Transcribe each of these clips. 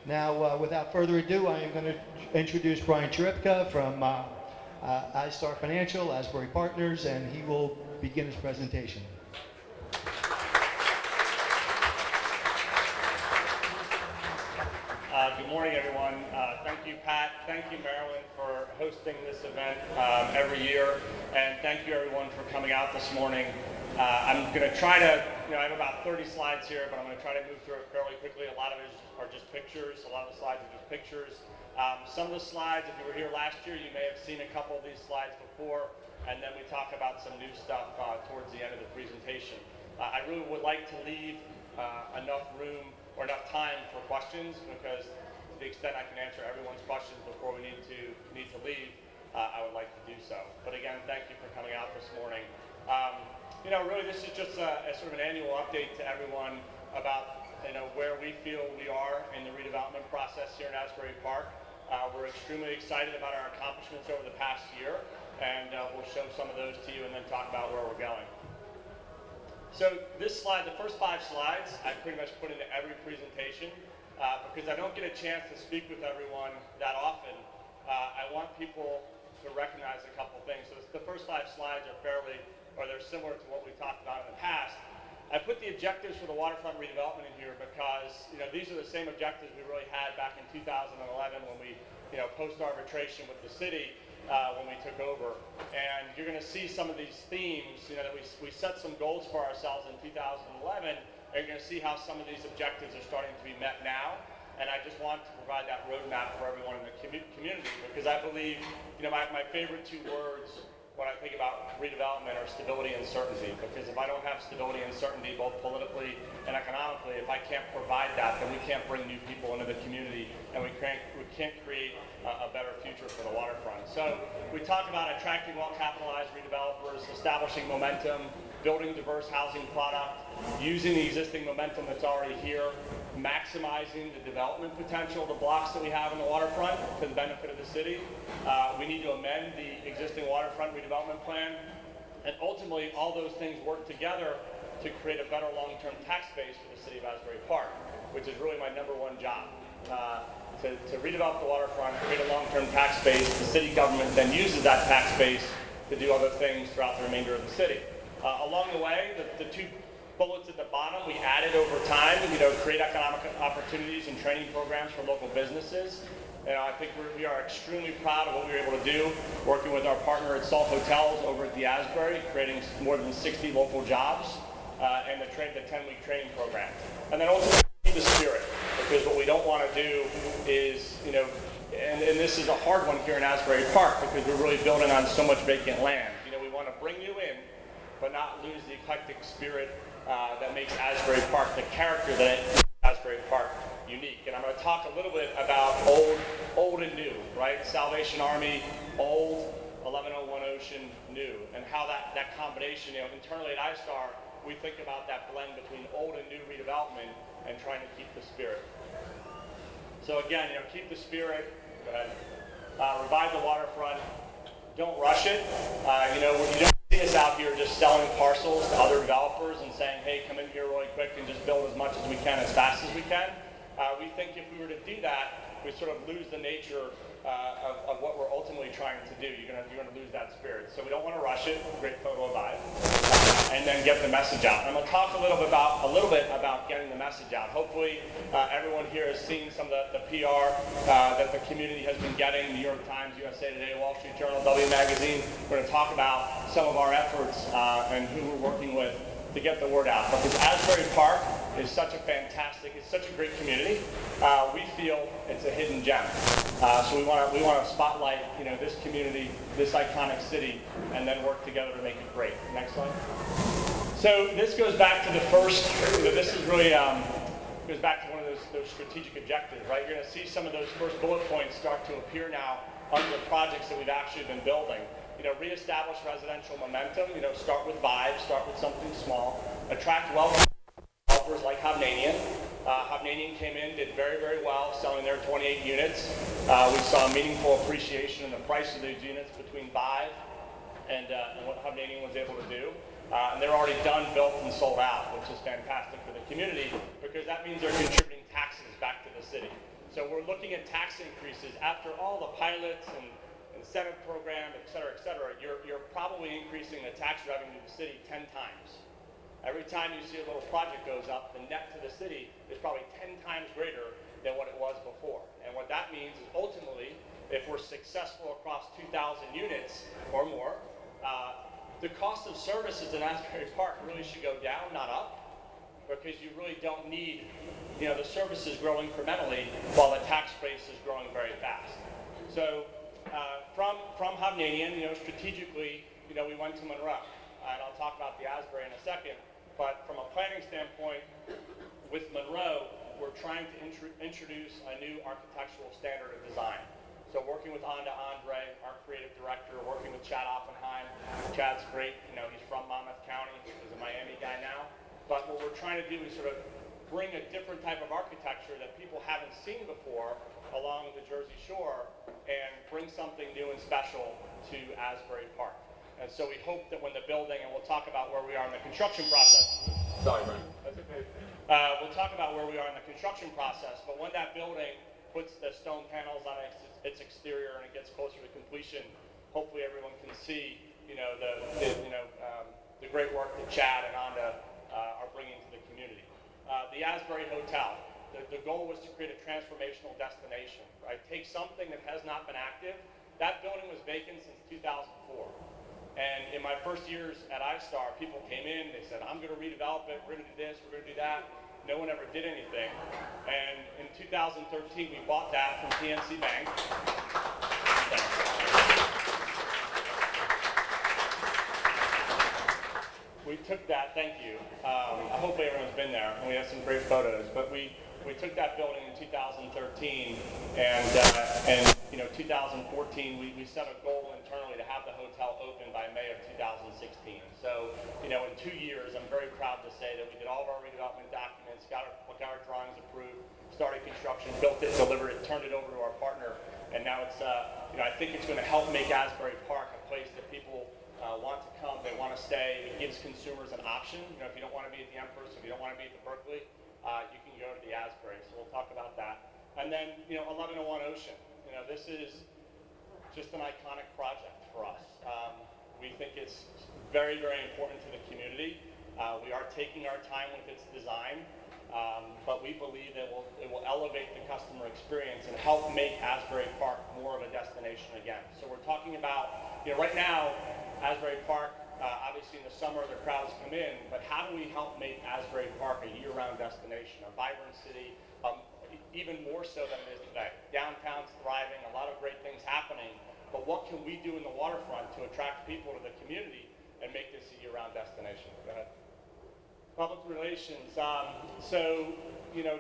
Now, without further ado, I am going to introduce Brian Cheripka from iStar Financial, Asbury Partners, and he will begin his presentation. Good morning, everyone. Thank you, Pat. Thank you, Marilyn, for hosting this event every year. And thank you, everyone, for coming out this morning. I'm going to try to, I have about 30 slides here, but I'm going to try to move through it fairly quickly. A lot of it are just pictures. A lot of the slides are just pictures. Some of the slides, if you were here last year, you may have seen a couple of these slides before. And then we talk about some new stuff towards the end of the presentation. I really would like to leave enough room or enough time for questions, because to the extent I can answer everyone's questions before we need to leave, I would like to do so. But again, thank you for coming out this morning. Really this is just a sort of an annual update to everyone about where we feel we are in the redevelopment process here in Asbury Park. We're extremely excited about our accomplishments over the past year, and we'll show some of those to you and then talk about where we're going. So this slide, the first 5 slides, I pretty much put into every presentation because I don't get a chance to speak with everyone that often. I want people to recognize a couple things. So the first 5 slides are they're similar to what we talked about in the past. I put the objectives for the waterfront redevelopment in here because these are the same objectives we really had back in 2011 when we post-arbitration with the city. When we took over, and you're going to see some of these themes. That we set some goals for ourselves in 2011, and you're going to see how some of these objectives are starting to be met now. And I just want to provide that roadmap for everyone in the community, because I believe, my favorite 2 words when I think about redevelopment are stability and certainty. Because if I don't have stability and certainty, both politically and economically, if I can't provide that, then we can't bring new people into the community, and we can't create a better future for the waterfront. So we talk about attracting well-capitalized redevelopers, establishing momentum, building diverse housing product, using the existing momentum that's already here, maximizing the development potential of the blocks that we have in the waterfront for the benefit of the city. We need to amend the existing waterfront redevelopment plan, and ultimately all those things work together to create a better long-term tax base for the city of Asbury Park, which is really my #1 job. To redevelop the waterfront, create a long-term tax base. The city government then uses that tax base to do other things throughout the remainder of the city. Along the way, the 2 bullets at the bottom, we added over time, create economic opportunities and training programs for local businesses. I think we are extremely proud of what we were able to do, working with our partner at Salt Hotels over at the Asbury, creating more than 60 local jobs, and the 10-week training program. And then ultimately, the spirit, because what we don't want to do is, and this is a hard one here in Asbury Park, because we're really building on so much vacant land. We want to bring you in, but not lose the eclectic spirit that makes Asbury Park, the character that makes Asbury Park unique. And I'm going to talk a little bit about old and new, right? Salvation Army, old, 1101 Ocean, new, and how that combination, internally at iStar, we think about that blend between old and new redevelopment and trying to keep the spirit. So again, keep the spirit. Go ahead. Revive the waterfront. Don't rush it. You don't see us out here just selling parcels to other developers and saying, hey, come in here really quick and just build as much as we can as fast as we can. We think if we were to do that, we sort of lose the nature of what we're ultimately trying to do. You're going to lose that spirit. So we don't want to rush it. Great photo of Vive. And then get the message out. And I'm going to talk a little bit about getting the message out. Hopefully, everyone here has seen some of the PR that the community has been getting. New York Times, USA Today, Wall Street Journal, W Magazine. We're going to talk about some of our efforts and who we're working with to get the word out. Because Asbury Park is such a great community. We feel it's a hidden gem. So we want to spotlight, this community, this iconic city, and then work together to make it great. Next slide. So this goes back to the first. This is really goes back to one of those strategic objectives, right? You're going to see some of those first bullet points start to appear now under the projects that we've actually been building. Reestablish residential momentum. Start with Vive. Start with something small. Attract developers like Hovnanian. Hovnanian came in, did very, very well, selling their 28 units. We saw a meaningful appreciation in the price of those units between Vive and what Hovnanian was able to do. And they're already done, built, and sold out, which is fantastic for the community because that means they're contributing taxes back to the city. So we're looking at tax increases after all the pilots and incentive program, et cetera, you're probably increasing the tax revenue to the city 10 times. Every time you see a little project goes up, the net to the city is probably 10 times greater than what it was before. And what that means is ultimately, if we're successful across 2,000 units or more, the cost of services in Asbury Park really should go down, not up, because you really don't need, the services grow incrementally while the tax base is growing very fast. So from Hovnanian, strategically, we went to Monroe, and I'll talk about the Asbury in a second. But from a planning standpoint, with Monroe, we're trying to introduce a new architectural standard of design. So working with Andre, our creative director, working with Chad Oppenheim. Chad's great. He's from Monmouth County. He's a Miami guy now. But what we're trying to do is sort of bring a different type of architecture that people haven't seen before along the Jersey Shore and bring something new and special to Asbury Park. And so we hope that when the building, and we'll talk about where we are in the construction process. Sorry, Brian. That's okay. We'll talk about where we are in the construction process, but when that building puts the stone panels on its exterior and it gets closer to completion, hopefully everyone can see, the great work that Chad and Anda are bringing to the community. The Asbury Hotel. The goal was to create a transformational destination, right? Take something that has not been active. That building was vacant since 2004. And in my first years at iStar, people came in, they said, I'm going to redevelop it, we're going to do this, we're going to do that. No one ever did anything. And in 2013, we bought that from PNC Bank. We took that, thank you. Hopefully everyone's been there, and we have some great photos. But we took that building in 2013, and 2014, we set a goal internally to have the hotel open by May of 2016. So, in 2 years, I'm very proud to say that we did all of our redevelopment documents, got our drawings approved, started construction, built it, delivered it, turned it over to our partner, and now it's, I think it's going to help make Asbury Park a place that people want to come, they want to stay. It gives consumers an option. If you don't want to be at the Empress, if you don't want to be at the Berkeley, you can go to the Asbury. So we'll talk about that. And then, 1101 Ocean. This is just an iconic project for us. We think it's very, very important to the community. We are taking our time with its design, but we believe that it will elevate the customer experience and help make Asbury Park more of a destination again. So we're talking about, right now, Asbury Park, obviously in the summer the crowds come in, but how do we help make Asbury Park a year-round destination, a vibrant city, even more so than it is today. Downtown's thriving, a lot of great things happening, but what can we do in the waterfront to attract people to the community and make this a year-round destination? Go ahead. Public relations.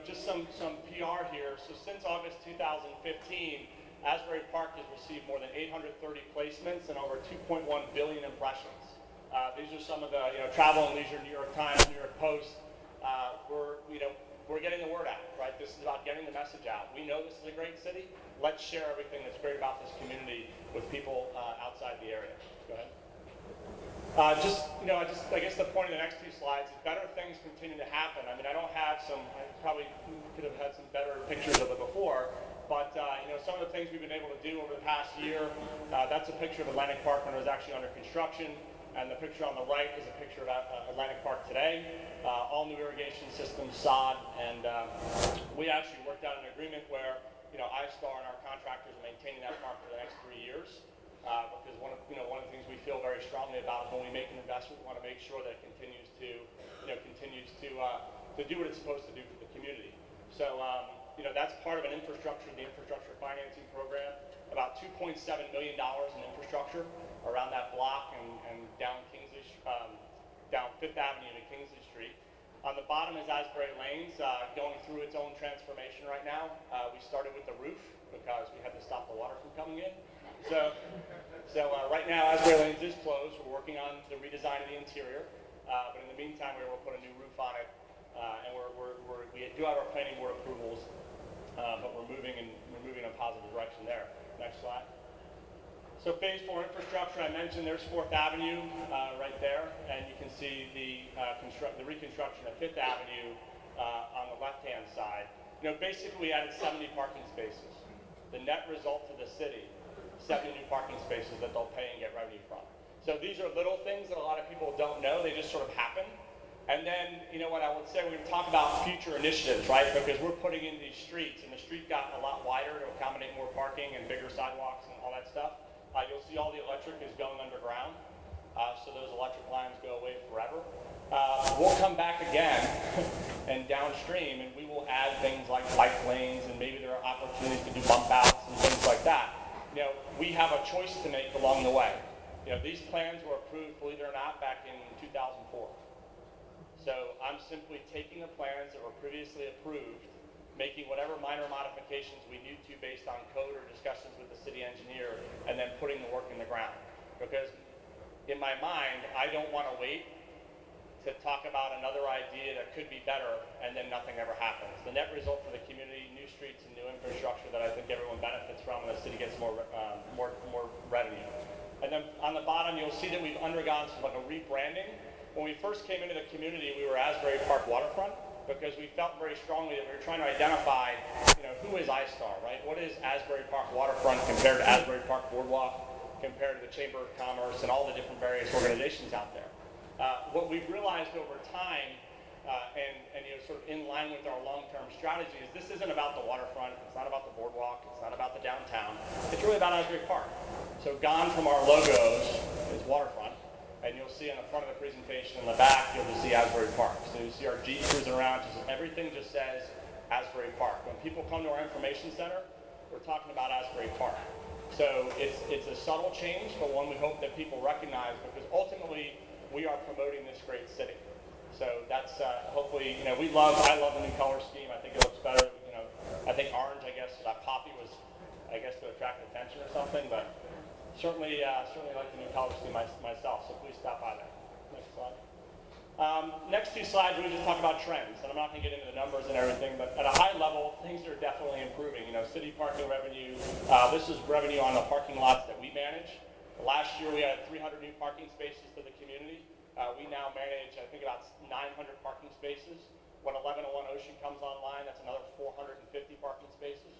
Just some PR here. So since August 2015, Asbury Park has received more than 830 placements and over 2.1 billion impressions. These are some of the, Travel and Leisure, New York Times, New York Post. We're getting the word out, right? This is about getting the message out. We know this is a great city. Let's share everything that's great about this community with people outside the area. Go ahead. I guess the point of the next two slides is better things continue to happen. I mean, I probably could have had some better pictures of it before, but some of the things we've been able to do over the past year, that's a picture of Atlantic Park when it was actually under construction. And the picture on the right is a picture of Atlantic Park today. All new irrigation systems, sod, and we actually worked out an agreement where iStar and our contractors are maintaining that park for the next 3 years. Because one of the things we feel very strongly about when we make an investment, we want to make sure that it continues to do what it's supposed to do for the community. So that's part of the infrastructure financing program. About $2.7 million in infrastructure around that block and down down Fifth Avenue to Kingsley Street. On the bottom is Asbury Lanes, going through its own transformation right now. We started with the roof because we had to stop the water from coming in. So right now Asbury Lanes is closed. We're working on the redesign of the interior, but in the meantime we will put a new roof on it, and we do have our planning board approvals, but we're moving in a positive direction there. Next slide. So phase 4 infrastructure, I mentioned there's 4th Avenue right there, and you can see the reconstruction of 5th Avenue on the left-hand side. basically we added 70 parking spaces. The net result to the city, 70 new parking spaces that they'll pay and get revenue from. So these are little things that a lot of people don't know. They just sort of happen. And then, what I would say, we're going to talk about future initiatives, right? Because we're putting in these streets, and the street got a lot wider to accommodate more parking and bigger sidewalks and all that stuff. You'll see all the electric is going underground. So those electric lines go away forever. We'll come back again and downstream, and we will add things like bike lanes, and maybe there are opportunities to do bump outs and things like that. We have a choice to make along the way. These plans were approved, believe it or not, back in 2004. So I'm simply taking the plans that were previously approved, making whatever minor modifications we need to based on code or discussions with the city engineer, and then putting the work in the ground. Because in my mind, I don't want to wait to talk about another idea that could be better, and then nothing ever happens. The net result for the community, new streets and new infrastructure that I think everyone benefits from, and the city gets more revenue. And then on the bottom, you'll see that we've undergone some a rebranding. When we first came into the community, we were Asbury Park Waterfront, because we felt very strongly that we were trying to identify, who is iStar, right? What is Asbury Park Waterfront compared to Asbury Park Boardwalk, compared to the Chamber of Commerce and all the different various organizations out there? What we've realized over time, and sort of in line with our long-term strategy, is this isn't about the waterfront, it's not about the boardwalk, it's not about the downtown, it's really about Asbury Park. So gone from our logos is waterfront, and you'll see on the front of the presentation, in the back, you'll just see Asbury Park. So you see our Jeep cruising around, everything just says Asbury Park. When people come to our information center, we're talking about Asbury Park. So it's a subtle change, but one we hope that people recognize, because ultimately we are promoting this great city. So that's hopefully, I love the new color scheme. I think it looks better. I think orange, poppy was, to attract attention or something, but certainly like the new color scheme myself, so please stop by there. Next slide. Next two slides, we just talk about trends, and I'm not going to get into the numbers and everything, but at a high level, things are definitely improving. City parking revenue, this is revenue on the parking lots that we manage. Last year, we had 300 new parking spaces to the community. We now manage, I think, about 900 parking spaces. When 1101 Ocean comes online, that's another 450 parking spaces,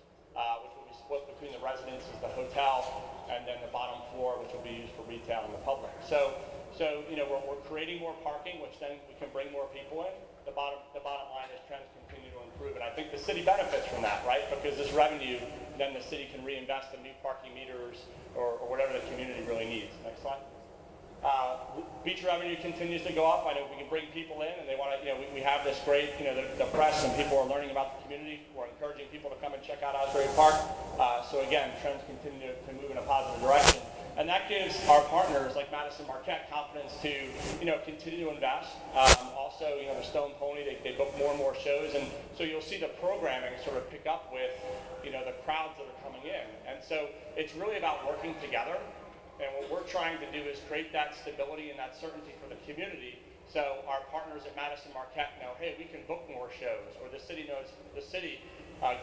which will be split between the residences, the hotel, and then the bottom floor, which will be used for retail and the public. So we're creating more parking, which then we can bring more people in. The bottom line is trends continue to improve, and I think the city benefits from that, right? Because this revenue, then the city can reinvest in new parking meters or whatever the community really needs. Next slide. Beach revenue continues to go up. I know we can bring people in, and they want to, we have this great, the press, and people are learning about the community. We're encouraging people to come and check out Asbury Park. So again, trends continue to move in a positive direction. And that gives our partners like Madison Marquette confidence to, continue to invest. Also, the Stone Pony, they book more and more shows. And so you'll see the programming sort of pick up with, the crowds that are coming in. And so it's really about working together. And what we're trying to do is create that stability and that certainty for the community, so our partners at Madison Marquette know, hey, we can book more shows, or the city knows, the city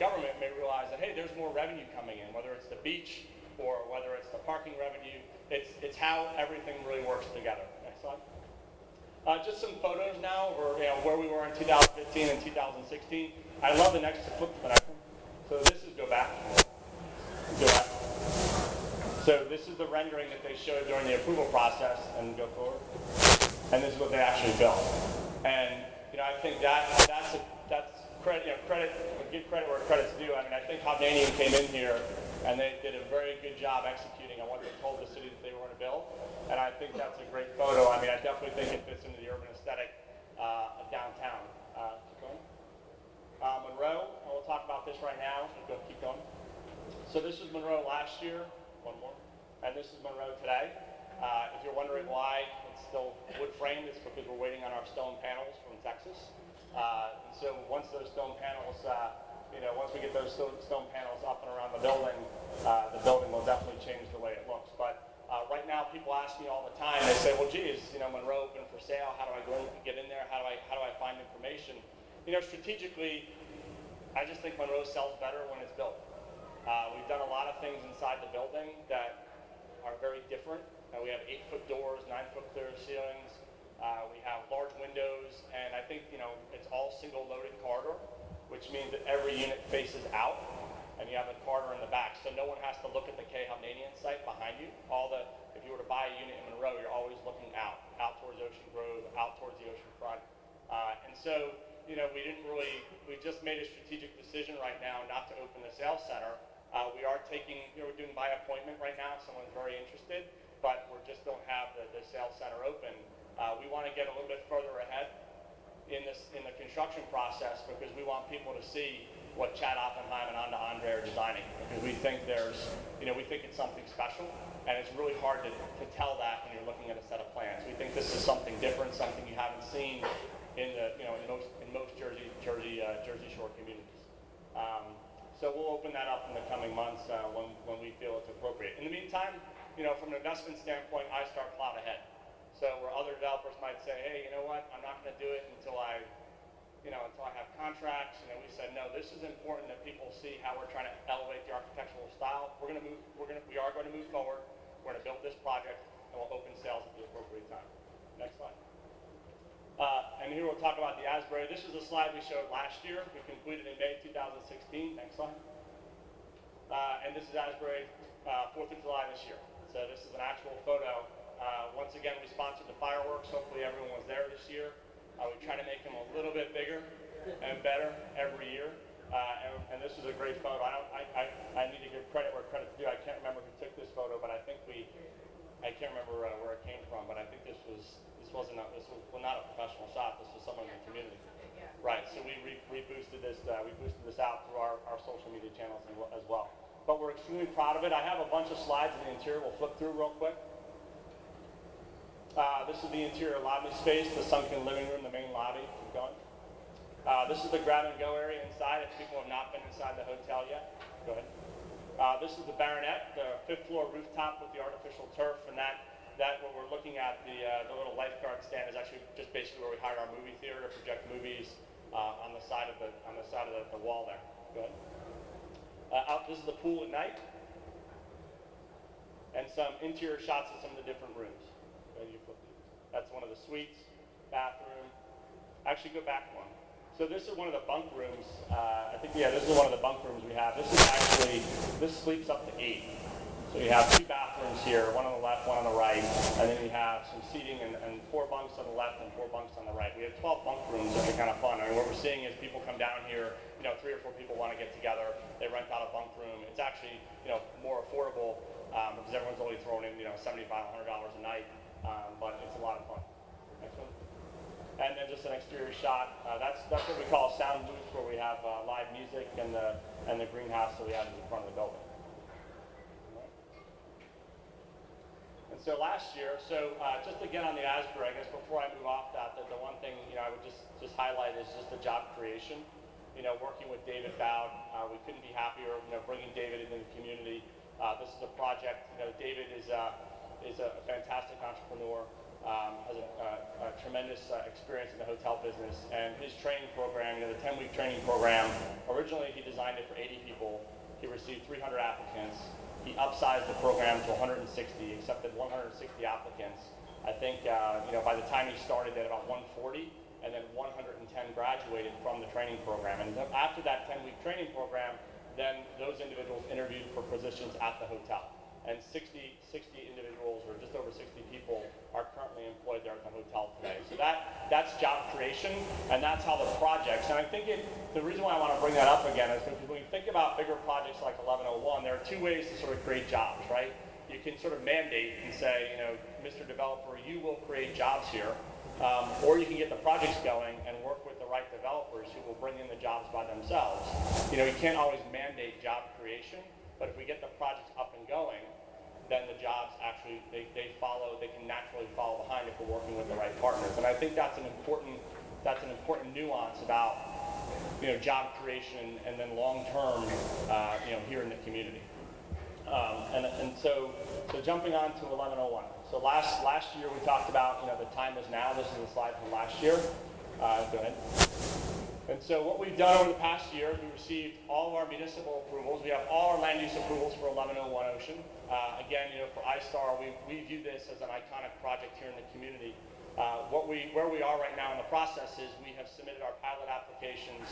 government may realize that, hey, there's more revenue coming in, whether it's the beach or whether it's the parking revenue. It's how everything really works together. Next slide. Just some photos now of where we were in 2015 and 2016. I love the next flip to the next one. So this is go back. Go back. So this is the rendering that they showed during the approval process, and go forward. And this is what they actually built. And I think that's credit. Give credit where credit's due. I think Hovnanian came in here, and they did a very good job executing on what they told the city that they were going to build. And I think that's a great photo. I definitely think it fits into the urban aesthetic of downtown. Keep going. Monroe. And we'll talk about this right now. Keep going. So this was Monroe last year. One more. And this is Monroe today. If you're wondering why it's still wood framed, it's because we're waiting on our stone panels from Texas. And so once those stone panels, once we get those stone panels up and around the building will definitely change the way it looks. But right now, people ask me all the time. They say, "Well, geez, Monroe open for sale. How do I go and get in there? How do I find information?" Strategically, I just think Monroe sells better when it's built. We've done a lot of things inside the building that are very different. We have 8-foot doors, 9-foot clear ceilings. We have large windows, and I think it's all single loaded corridor, which which means that every unit faces out, and you have a corridor in the back, so no one has to look at the K. Hovnanian site behind you. If you were to buy a unit in Monroe, you're always looking out towards Ocean Grove, out towards the ocean front. And so, we just made a strategic decision right now not to open the sales center. We are we're doing by appointment right now if someone's very interested, but we just don't have the sales center open. We want to get a little bit further ahead in the construction process because we want people to see what Chad Oppenheim and Anna Andre are designing, because we think we think it's something special, and it's really hard to tell that when you're looking at a set of plans. We think this is something different, something you haven't seen in most Jersey Shore communities. So we'll open that up in the coming months when we feel it's appropriate. In the meantime, from an investment standpoint, iStar plowed ahead. So where other developers might say, hey, you know what, I'm not going to do it until I have contracts. We said, no, this is important that people see how we're trying to elevate the architectural style. We are going to move forward. We're going to build this project, and we'll open sales at the appropriate time. Next slide. And here we'll talk about the Asbury. This is a slide we showed last year. We completed in May 2016. Next slide. And this is Asbury, 4th of July this year. So this is an actual photo. Once again, we sponsored the fireworks. Hopefully everyone was there this year. We try to make them a little bit bigger and better every year. And this is a great photo. I need to give credit where credit's due. I can't remember who took this photo, but I can't remember where it came from, but I think this was not a professional shot. This was someone in the community. Right, so we boosted this out through our social media channels as well. But we're extremely proud of it. I have a bunch of slides in the interior we'll flip through real quick. This is the interior lobby space, the sunken living room, the main lobby. Keep going. This is the grab and go area inside if people have not been inside the hotel yet. Go ahead. This is the Baronet, the 5th floor rooftop with the artificial turf, and that what we're looking at, the little lifeguard stand is actually just basically where we hire our movie theater to project movies on the side of the wall there. Go ahead. This is the pool at night, and some interior shots of some of the different rooms. That's one of the suites, bathroom. Actually, go back one. So this is one of the bunk rooms. This is one of the bunk rooms we have. This sleeps up to 8. So you have 2 bathrooms here, one on the left, one on the right, and then you have some seating and 4 bunks on the left and 4 bunks on the right. We have 12 bunk rooms that are kind of fun. I mean, what we're seeing is people come down here, 3 or 4 people want to get together, they rent out a bunk room. It's actually, more affordable because everyone's only throwing in, $75, $100 a night, but it's a lot of fun. Next one. And then just an exterior shot. That's what we call a sound booth, where we have live music and the greenhouse that we have in the front of the building. And so last year, just to get on the Asbury, I guess before I move off that, the one thing I would just highlight is just the job creation. Working with David Bowd, we couldn't be happier. Bringing David into the community. This is a project. David is a fantastic entrepreneur. Has a tremendous experience in the hotel business, and his training program, the 10-week training program, originally he designed it for 80 people. He received 300 applicants. He upsized the program to 160, accepted 160 applicants. I think by the time he started, they had about 140, and then 110 graduated from the training program. And after that 10-week training program, then those individuals interviewed for positions at the hotel. And 60 individuals, or just over 60 people, are currently employed there at the hotel today. So that's job creation, and that's how the projects, and I think the reason why I want to bring that up again is because when you think about bigger projects like 1101, there are 2 ways to sort of create jobs, right? You can sort of mandate and say, Mr. Developer, you will create jobs here, or you can get the projects going and work with the right developers who will bring in the jobs by themselves. You can't always mandate job creation, but if we get the projects up and going, then the jobs actually, they can naturally follow behind if we're working with the right partners. And I think that's an important nuance about, job creation and then long-term, here in the community. So jumping on to 1101. So last year we talked about, the time is now. This is a slide from last year. Go ahead. And so what we've done over the past year, we received all of our municipal approvals. We have all our land use approvals for 1101 Ocean. Again, for iStar, we view this as an iconic project here in the community. Where we are right now in the process is we have submitted our pilot applications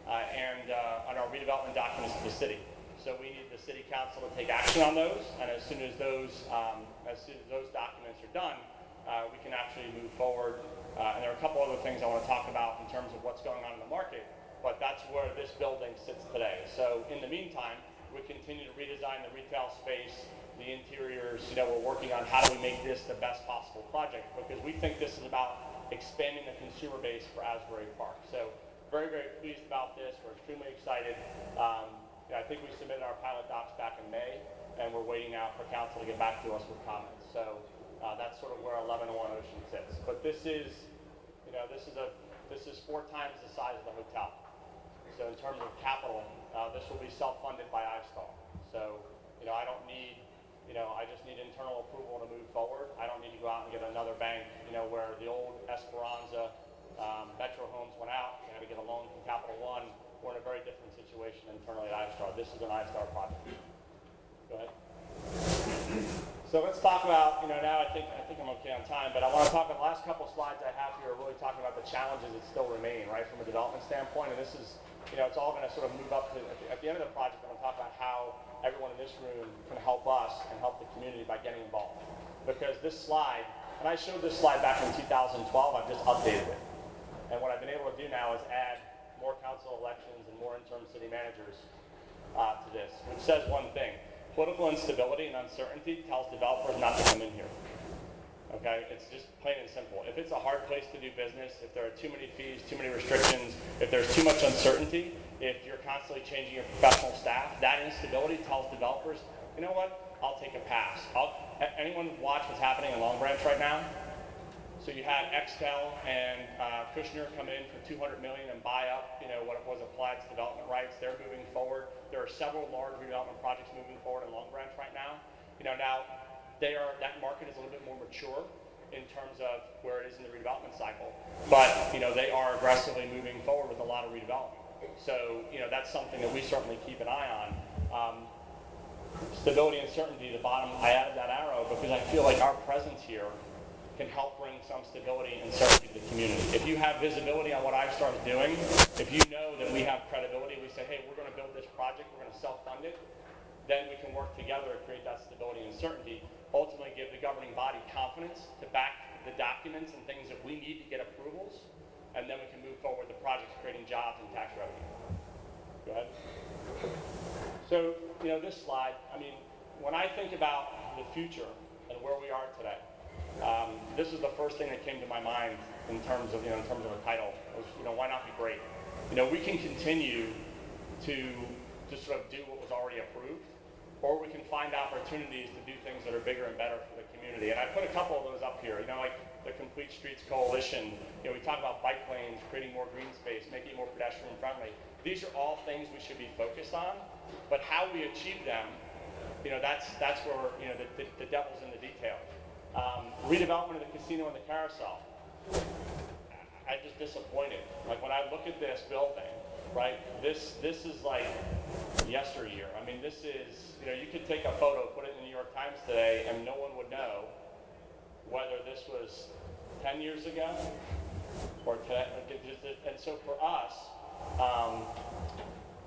and our redevelopment documents to the city. So we need the city council to take action on those, and as soon as those documents are done, we can actually move forward. And there are a couple other things I want to talk about in terms of what's going on in the market, but that's where this building sits today. So in the meantime, we continue to redesign the retail space, the interiors. We're working on how do we make this the best possible project, because we think this is about expanding the consumer base for Asbury Park. So very, very pleased about this. We're extremely excited. I think we submitted our pilot docs back in May, and we're waiting now for council to get back to us with comments. So that's sort of where 1101 Ocean sits. But this is 4 times the size of the hotel. So in terms of capital, this will be self-funded by iStar. So I don't need, I just need internal approval to move forward. I don't need to go out and get another bank, where the old Esperanza Metro Homes went out. You had to get a loan from Capital One. We're in a very different situation internally at iStar. This is an iStar project. Go ahead. So let's talk about, now I think I'm okay on time, but I want to talk about the last couple slides I have here are really talking about the challenges that still remain, right, from a development standpoint. And this is, it's all going to sort of move up to, at the end of the project, I'm going to talk about how everyone in this room can help us and help the community by getting involved. Because this slide, and I showed this slide back in 2012, I've just updated it. And what I've been able to do now is add more council elections and more interim city managers to this, which says one thing. Political instability and uncertainty tells developers not to come in here. Okay, it's just plain and simple. If it's a hard place to do business, if there are too many fees, too many restrictions, if there's too much uncertainty, if you're constantly changing your professional staff, that instability tells developers, you know what, I'll take a pass. Anyone watch what's happening in Long Branch right now? So you had Extel and Kushner come in for $200 million and buy up, what it was applied to development rights. They're moving forward. There are several large redevelopment projects moving forward in Long Branch right now. Now that market is a little bit more mature in terms of where it is in the redevelopment cycle, but they are aggressively moving forward with a lot of redevelopment. So that's something that we certainly keep an eye on. Stability and certainty, the bottom, I added that arrow because I feel like our presence here can help bring some stability and certainty to the community. If you have visibility on what iStar is doing, if you know that we have credibility, we say, hey, we're going to build this project, we're going to self-fund it, then we can work together to create that stability and certainty, ultimately give the governing body confidence to back the documents and things that we need to get approvals, and then we can move forward with the project creating jobs and tax revenue. Go ahead. So, this slide, when I think about the future and where we are today, this is the first thing that came to my mind in terms of the title. Was, why not be great? We can continue to just sort of do what was already approved, or we can find opportunities to do things that are bigger and better for the community. And I put a couple of those up here. Like the Complete Streets Coalition. We talk about bike lanes, creating more green space, making it more pedestrian friendly. These are all things we should be focused on. But how we achieve them, that's where the devil's in the details. Redevelopment of the casino and the carousel. I'm just disappointed. Like when I look at this building, right? This is like yesteryear. This is, you could take a photo, put it in the New York Times today, and no one would know whether this was 10 years ago or today. And so for us,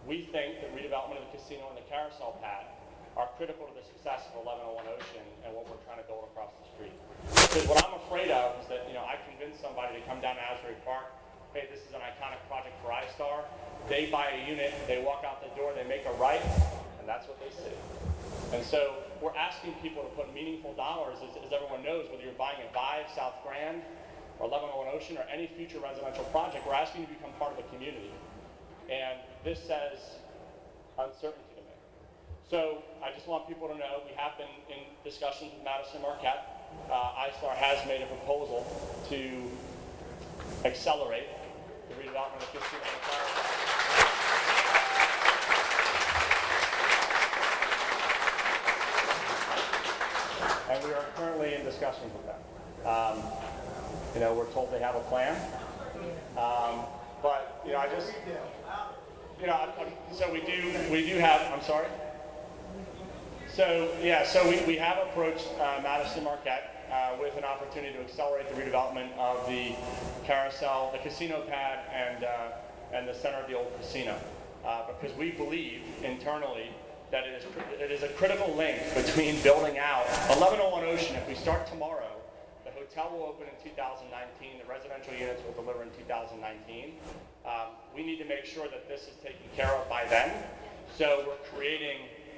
we think that redevelopment of the casino and the carousel pad are critical to the success of 1101 Ocean and what we're trying to build across the street. Because what I'm afraid of is that, I convince somebody to come down to Asbury Park, hey, this is an iconic project for iStar. They buy a unit, they walk out the door, they make a right, and that's what they see. And so we're asking people to put meaningful dollars, as everyone knows, whether you're buying at Vive, South Grand, or 1101 Ocean, or any future residential project, we're asking you to become part of the community. And this says uncertainty. So I just want people to know we have been in discussions with Madison Marquette. iStar has made a proposal to accelerate the redevelopment of the casino and the carousel. And we are currently in discussions with them. We're told they have a plan. But I just, so we do have, I'm sorry? So we have approached Madison Marquette. with an opportunity to accelerate the redevelopment of the carousel, the casino pad, and the center of the old casino. Because we believe internally that it is a critical link between building out 1101 Ocean. If we start tomorrow, the hotel will open in 2019, the residential units will deliver in 2019. We need to make sure that this is taken care of by then. So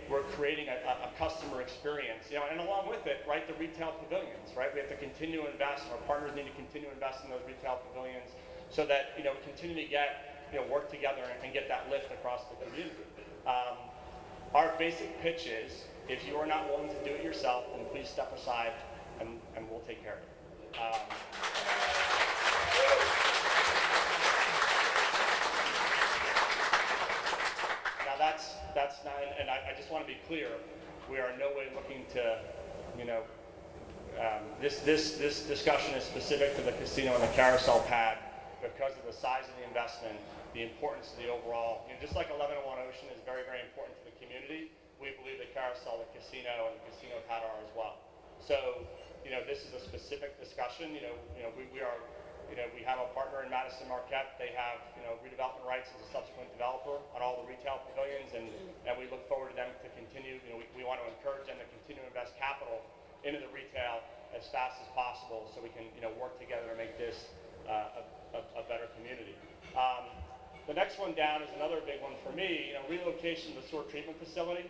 we're creating a customer experience, and along with it, right, the retail pavilions, right? We have to continue to invest, our partners need to continue to invest in those retail pavilions so that, we continue to get, work together and get that lift across the community. Our basic pitch is, if you are not willing to do it yourself, then please step aside and we'll take care of it. Now that's not, and I just want to be clear, we are in no way looking to, this discussion is specific to the casino and the carousel pad because of the size of the investment, the importance of the overall, just like 1101 Ocean is very, very important to the community, we believe the carousel, the casino, and the casino pad are as well. So, this is a specific discussion. We have a partner in Madison Marquette. They have, redevelopment rights as a subsequent developer on all the retail pavilions, and we look forward to them to continue. We want to encourage them to continue to invest capital into the retail as fast as possible, so we can, work together to make this a better community. The next one down is another big one for me, relocation of the sewer treatment facility.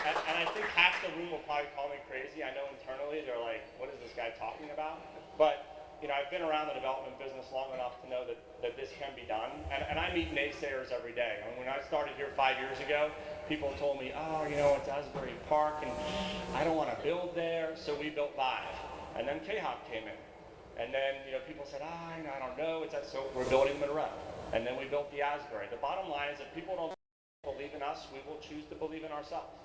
And I think half the room will probably call me crazy. I know internally they're like, what is this guy talking about? But, I've been around the development business long enough to know that this can be done. And I meet naysayers every day. I mean, when I started here 5 years ago, people told me, oh, it's Asbury Park and I don't want to build there. So we built 5. And then KHOP came in. And then, people said, I don't know, so we're building Monroe. And then we built the Asbury. The bottom line is if people don't believe in us, we will choose to believe in ourselves.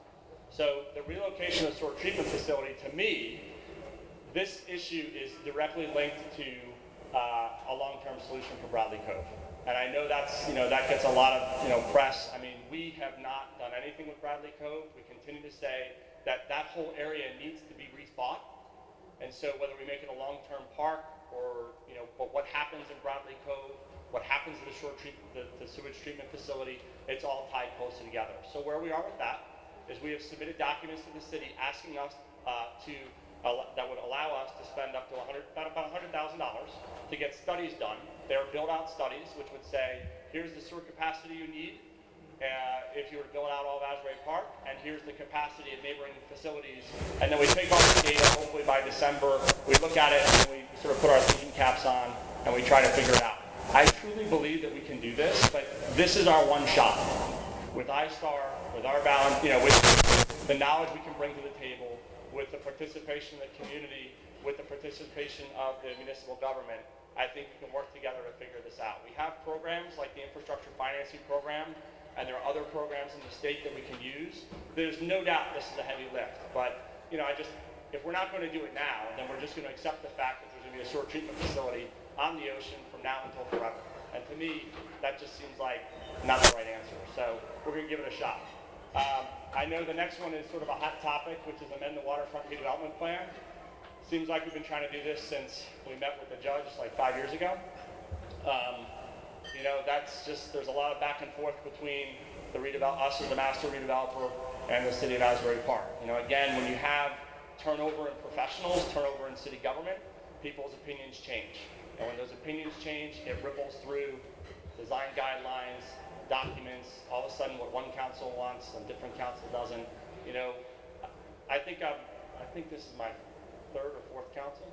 So the relocation of the sewer treatment facility, to me, this issue is directly linked to a long-term solution for Bradley Cove. And I know that's, that gets a lot of, press. I mean, we have not done anything with Bradley Cove. We continue to say that that whole area needs to be rethought. And so whether we make it a long-term park or, but what happens in Bradley Cove, what happens to the sewage treatment facility, it's all tied closely together. So where we are with that is we have submitted documents to the city asking us that would allow us to spend up to about $100,000 to get studies done. They're build-out studies, which would say, here's the sewer capacity you need if you were to build out all of Asbury Park, and here's the capacity of neighboring facilities. And then we take all the data, hopefully by December, we look at it, and we sort of put our thinking caps on, and we try to figure it out. I truly believe that we can do this, but this is our one shot. With iStar, with our balance, with the knowledge we can bring to the table, with the participation of the community, with the participation of the municipal government, I think we can work together to figure this out. We have programs like the infrastructure financing program, and there are other programs in the state that we can use. There's no doubt this is a heavy lift, but if we're not going to do it now, then we're just going to accept the fact that there's going to be a sewer treatment facility on the ocean from now until forever. And to me, that just seems like not the right answer. So we're going to give it a shot. I know the next one is sort of a hot topic, which is amend the waterfront redevelopment plan. Seems like we've been trying to do this since we met with the judge like 5 years ago. That's just, there's a lot of back and forth between us as the master redeveloper and the city of Asbury Park. Again, when you have turnover in professionals, turnover in city government, people's opinions change. And when those opinions change, it ripples through design guidelines, documents, all of a sudden what one council wants and different council doesn't. I think this is my third or fourth council.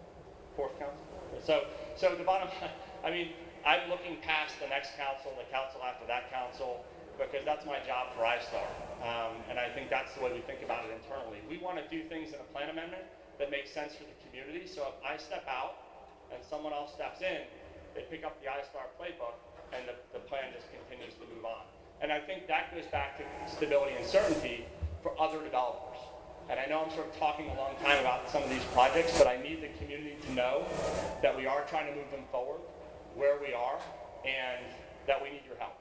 So the bottom line, I mean, I'm looking past the next council, the council after that council, because that's my job for iStar. And I think that's the way we think about it internally. We want to do things in a plan amendment that makes sense for the community. So if I step out and someone else steps in, they pick up the iStar playbook and the plan just continues to move on. And I think that goes back to stability and certainty for other developers. And I know I'm sort of talking a long time about some of these projects, but I need the community to know that we are trying to move them forward where we are and that we need your help.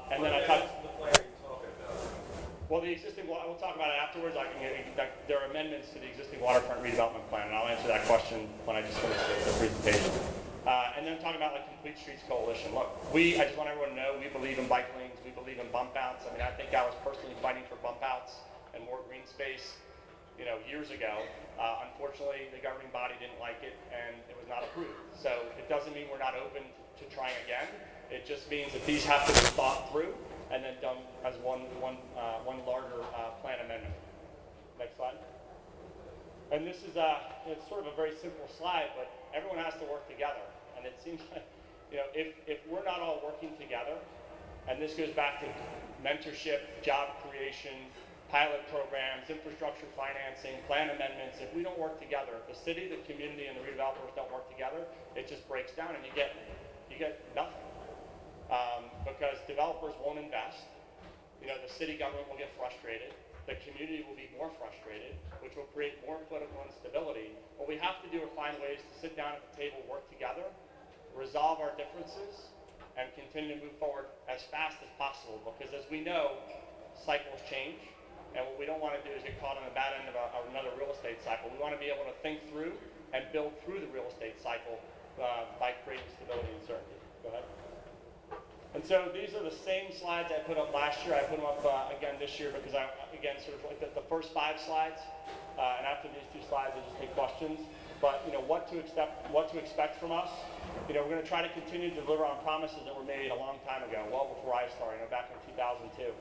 And then I talked. The plan are you talking about? Well, we'll talk about it afterwards. There are amendments to the existing waterfront redevelopment plan, and I'll answer that question when I just finish the presentation. And then talking about the Complete Streets Coalition. Look, I just want everyone to know we believe in bike lanes, we believe in bump outs. I mean, I think I was personally fighting for bump outs and more green space, years ago. Unfortunately, the governing body didn't like it, and it was not approved. So it doesn't mean we're not open to trying again. It just means that these have to be thought through and then done as one larger plan amendment. Next slide. And this is it's sort of a very simple slide, but everyone has to work together. And it seems like, if we're not all working together, and this goes back to mentorship, job creation, pilot programs, infrastructure financing, plan amendments, if we don't work together, if the city, the community, and the redevelopers don't work together, it just breaks down and you get nothing. Because developers won't invest, the city government will get frustrated, the community will be more frustrated, which will create more political instability. What we have to do is find ways to sit down at the table, work together, resolve our differences, and continue to move forward as fast as possible. Because as we know, cycles change, and what we don't want to do is get caught on the bad end of another real estate cycle. We want to be able to think through and build through the real estate cycle by creating stability and certainty. Go ahead. And so these are the same slides I put up last year. I put them up again this year because sort of like the first 5 slides, and after these 2 slides, I just take questions. But what to expect from us. We're going to try to continue to deliver on promises that were made a long time ago, well before iStar, back in 2002.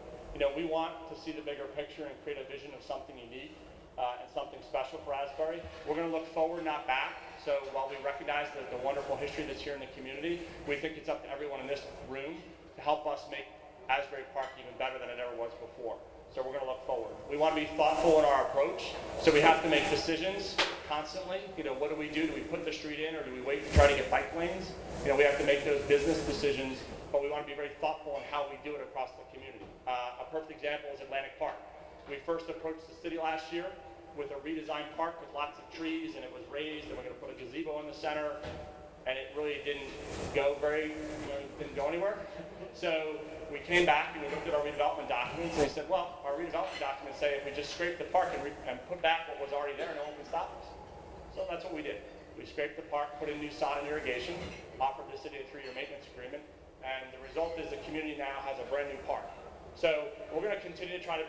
We want to see the bigger picture and create a vision of something unique and something special for Asbury. We're going to look forward, not back. So while we recognize the wonderful history that's here in the community, we think it's up to everyone in this room to help us make Asbury Park even better than it ever was before. So we're going to look forward. We want to be thoughtful in our approach. So we have to make decisions constantly. What do we do? Do we put the street in, or do we wait to try to get bike lanes? We have to make those business decisions, but we want to be very thoughtful in how we do it across the community. A perfect example is Atlantic Park. We first approached the city last year with a redesigned park with lots of trees, and it was raised, and we're going to put a gazebo in the center, and it really didn't go anywhere. So we came back and we looked at our redevelopment documents, and we said, well, our redevelopment documents say if we just scrape the park and put back what was already there, no one can stop us. So that's what we did. We scraped the park, put in new sod and irrigation, offered the city a 3-year maintenance agreement, and the result is the community now has a brand new park. So we're going to continue to try to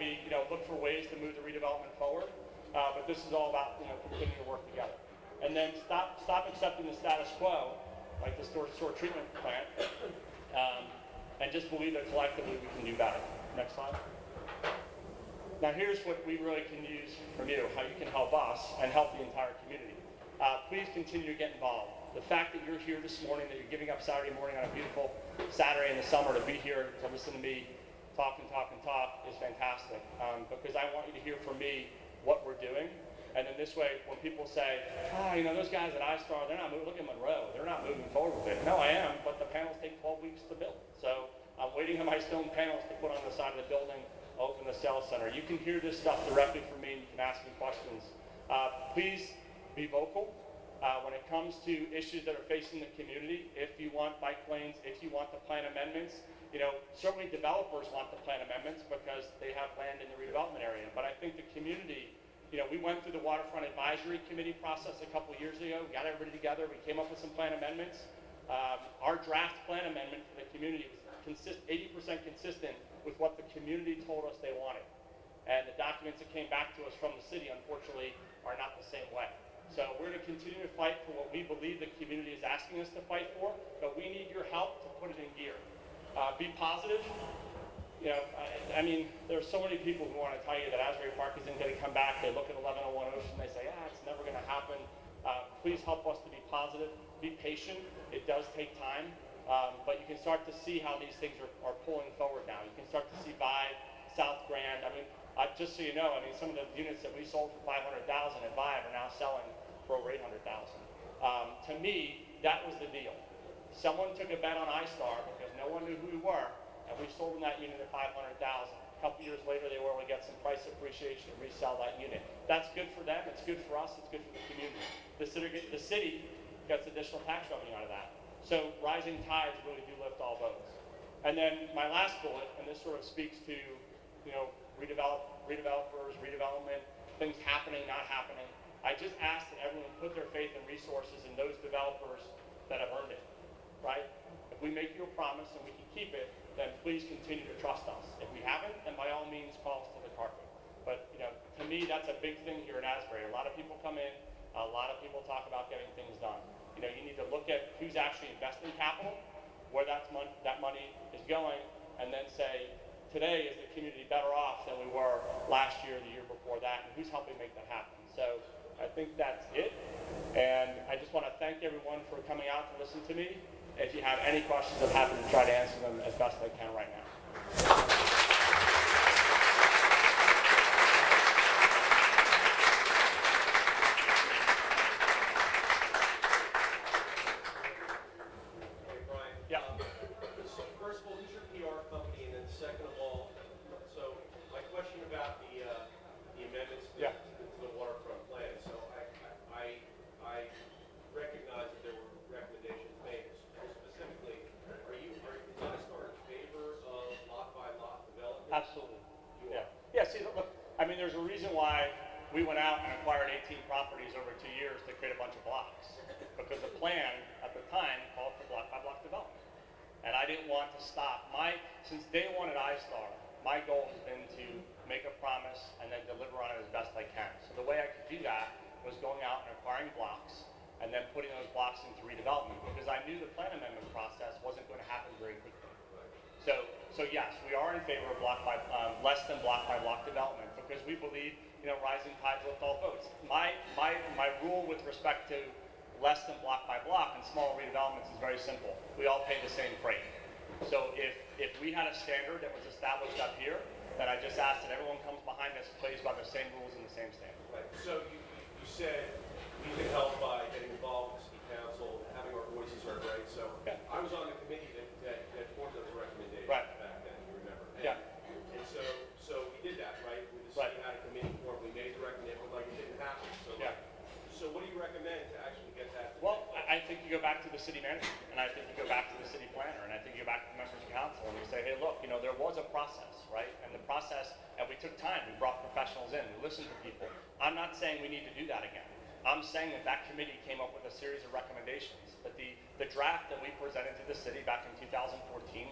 look for ways to move the redevelopment forward. But this is all about continuing to work together, and then stop accepting the status quo, like the storm treatment plant, and just believe that collectively we can do better. Next slide. Now here's what we really can use from you, how you can help us and help the entire community. Please continue to get involved. The fact that you're here this morning, that you're giving up Saturday morning on a beautiful Saturday in the summer to be here to listen to me talk is fantastic, because I want you to hear from me what we're doing. And then this way, when people say, those guys at iStar, they're not moving, look at Monroe, they're not moving forward with it. No, I am, but the panels take 12 weeks to build. So I'm waiting on my stone panels to put on the side of the building, open the sales center. You can hear this stuff directly from me, and you can ask me questions. Please be vocal when it comes to issues that are facing the community. If you want bike lanes, if you want the plan amendments, certainly developers want the plan amendments because they have land in the redevelopment area. But I think the community, we went through the Waterfront Advisory Committee process a couple years ago. We got everybody together. We came up with some plan amendments. Our draft plan amendment for the community was 80% consistent with what the community told us they wanted. And the documents that came back to us from the city, unfortunately, are not the same way. So we're going to continue to fight for what we believe the community is asking us to fight for, but we need your help to put it in gear. Be positive. There's so many people who want to tell you that Asbury Park isn't going to come back. They look at 1101 Ocean, they say, it's never going to happen. Please help us to be positive. Be patient. It does take time, but you can start to see how these things are pulling forward now. You can start to see Vive, South Grand. Just so you know, some of the units that we sold for $500,000 at Vive are now selling for over $800,000. To me, that was the deal. Someone took a bet on iStar because no one knew who we were, and we sold them that unit at $500,000. A couple years later, they were able to get some price appreciation and resell that unit. That's good for them. It's good for us. It's good for the community. The city gets additional tax revenue out of that. So rising tides really do lift all boats. And then my last bullet, and this sort of speaks to redevelopers, redevelopment, things happening, not happening. I just ask that everyone put their faith and resources in those developers that have earned it, right? If we make you a promise and we can keep it, then please continue to trust us. If we haven't, then by all means call us to the carpet. But to me, that's a big thing here in Asbury. A lot of people come in, a lot of people talk about getting things done. You need to look at who's actually investing capital, where that money is going, and then say, today is the community better off than we were last year, the year before that, and who's helping make that happen. So I think that's it. And I just want to thank everyone for coming out to listen to me. If you have any questions, I'm happy to try to answer them as best I can right now. Absolutely. Yeah, see, look, I mean, there's a reason why we went out and acquired 18 properties over 2 years to create a bunch of blocks. Because the plan at the time called for block by block development. And I didn't want to stop. Since day one at iStar, my goal has been to make a promise and then deliver on it as best I can. So the way I could do that was going out and acquiring blocks and then putting those blocks into redevelopment, because I knew the plan amendment process wasn't going to happen very quickly. So yes, we are in favor of less than block by block development, because we believe, rising tides lift all boats. My rule with respect to less than block by block and small redevelopments is very simple. We all pay the same freight. So if we had a standard that was established up here, then I just ask that everyone comes behind us and plays by the same rules and the same standard. Right. So you said we can help by getting involved with the city council, having our voices heard, right? So yeah. I was on the committee that formed those recommendations right. back then, you remember? Yeah. And so we did that, right? We decided had a committee formed, we made the recommendation, but it didn't happen. So what do you recommend to actually get that? Well, I think you go back to the city manager, and I think you go back to the city planner, and I think you go back to the members of council, and you say, hey, look, there was a process, right? And the process, and we took time, we brought professionals in, we listened to people. I'm not saying we need to do that again. I'm saying that committee came up with a series of recommendations, but the draft that we presented to the city back in 2014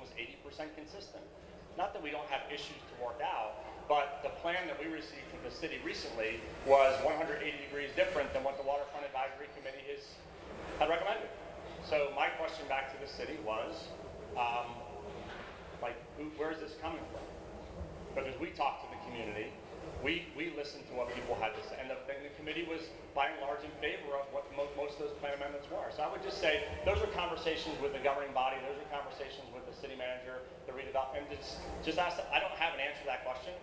was 80% consistent. Not that we don't have issues to work out, but the plan that we received from the city recently was 180 degrees different than what the Waterfront Advisory Committee had recommended. So my question back to the city was, where is this coming from? Because we talked to the community, we listened to what people had to say, and the committee was by and large in favor of what most of those plan amendments were. So I would just say those are conversations with the governing body, those are conversations with the city manager, the redevelopment, and just ask that. I don't have an answer to that question.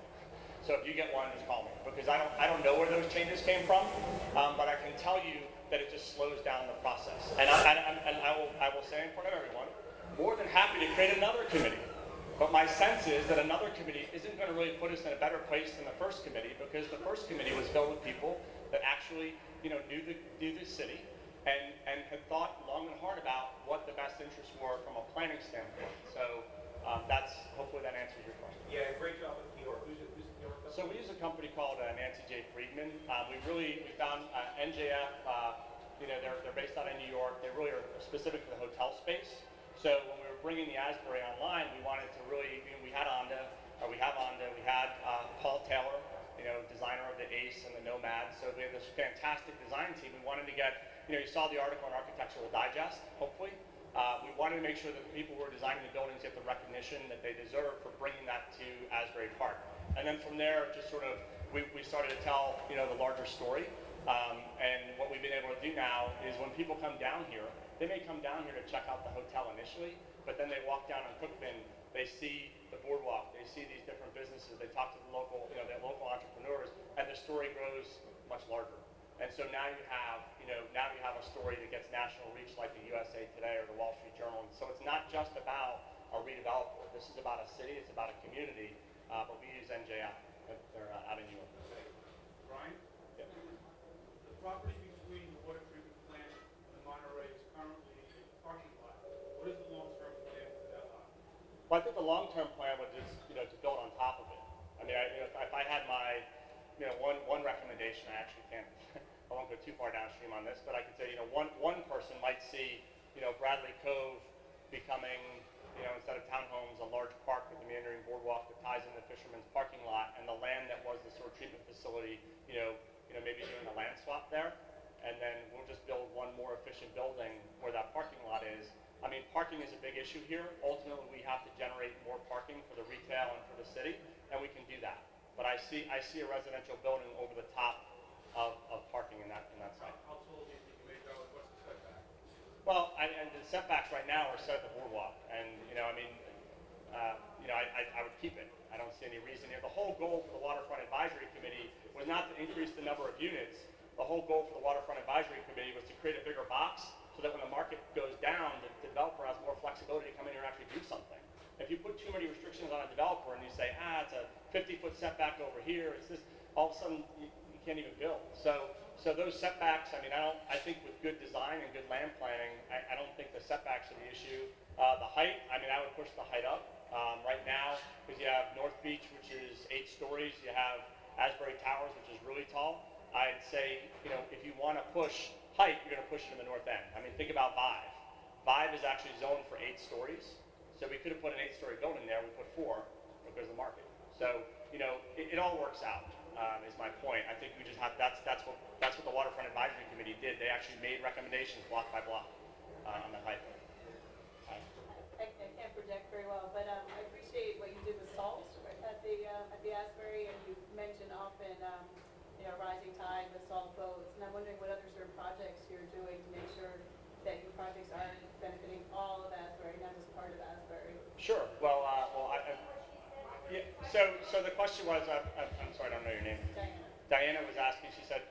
So if you get one, just call me, because I don't know where those changes came from, but I can tell you that it just slows down the process. And I will say in front of everyone, more than happy to create another committee. But my sense is that another committee isn't going to really put us in a better place than the first committee, because the first committee was filled with people that actually knew the city and had thought long and hard about what the best interests were from a planning standpoint. So hopefully that answers your question. Yeah, great job with New York. Who's the New York company? So we use a company called Nancy J. Friedman. We found NJF. They're based out in New York. They really are specific to the hotel space. So when we were bringing the Asbury online, we wanted to really, we have Onda, we had Paul Taylor, designer of the Ace and the Nomad. So we have this fantastic design team. We wanted to get, you saw the article in Architectural Digest, hopefully. We wanted to make sure that the people who are designing the buildings get the recognition that they deserve for bringing that to Asbury Park. And then from there, just sort of, we started to tell, the larger story. And what we've been able to do now is when people come down here, they may come down here to check out the hotel initially, but then they walk down on Cookman, they see the boardwalk, they see these different businesses, they talk to the local, the local entrepreneurs, and the story grows much larger. And so now you have, a story that gets national reach like the USA Today or the Wall Street Journal. And so it's not just about a redeveloper. This is about a city, it's about a community, but we use NJF. They're out in New York. Brian? Yep. The property between the water treatment plant and the Monterey is currently a parking lot. What is the long-term plan for that lot? Well, I think the long-term plan was just, to build on top of it. I mean, I I had my, one recommendation. I actually can't, I won't go too far downstream on this, but I could say, one person might see, Bradley Cove becoming, instead of townhomes, a large park with a meandering boardwalk that ties in the fisherman's parking lot, and the land that was the sewer treatment facility, maybe doing a land swap there, and then we'll just build one more efficient building where that parking lot is. I mean, parking is a big issue here. Ultimately, we have to generate more parking for the retail and for the city, and we can do that. But I see a residential building over the top of parking in that site. How tall do you think you may go, and what's the setback? Well, and the setbacks right now are set at the boardwalk, and I would keep it. I don't see any reason here. The whole goal for the Waterfront Advisory Committee was not to increase the number of units. The whole goal for the Waterfront Advisory Committee was to create a bigger box so that when the market goes down, the developer has more flexibility to come in here and actually do something. If you put too many restrictions on a developer and you say, it's a 50-foot setback over here, it's this, all of a sudden you can't even build. So those setbacks, I think with good design and good land planning, I don't think the setbacks are the issue. The height, I would push the height up. Right now, because you have North Beach, which is 8 stories, you have Asbury Towers, which is really tall. I'd say, if you want to push height, you're going to push it in the north end. Think about Vive. Vive is actually zoned for 8 stories. So we could have put an 8-story building there. We put 4 because of the market. So, it all works out, is my point. I think we just have, that's what the Waterfront Advisory Committee did. They actually made recommendations block by block on the height. I can't project very well, but I appreciate what you did with salt at the Asbury, and you mentioned often, rising tide with salt boats. And I'm wondering what other sort of projects you're doing to make sure that your projects are benefiting all of Asbury, not just part of Asbury. Sure. Well, yeah. So the question was, I'm sorry, I don't know your name. Diana. Diana was asking. She said,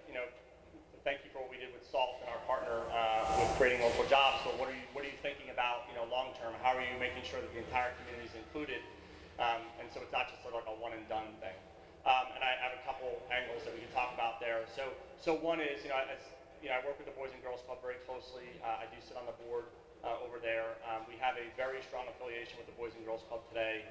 thank you for what we did with SALT and our partner with creating local jobs. But what are you thinking about, long term? How are you making sure that the entire community is included? And so it's not just sort of like a one and done thing. And I have a couple angles that we can talk about there. So one is, I work with the Boys and Girls Club very closely. I do sit on the board over there. We have a very strong affiliation with the Boys and Girls Club today.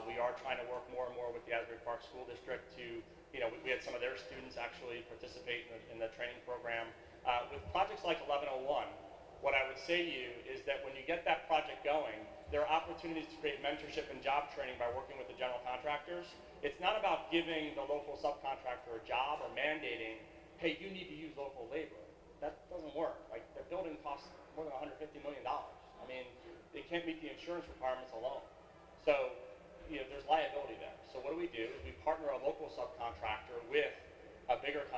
We are trying to work more and more with the Asbury Park School District to, we had some of their students actually participate in the training program. With projects like 1101, what I would say to you is that when you get that project going, there are opportunities to create mentorship and job training by working with the general contractors. It's not about giving the local subcontractor a job or mandating, hey, you need to use local labor. That doesn't work. Like, their building costs more than $150 million. They can't meet the insurance requirements alone. So, there's liability there. So what do? We partner a local subcontractor with a bigger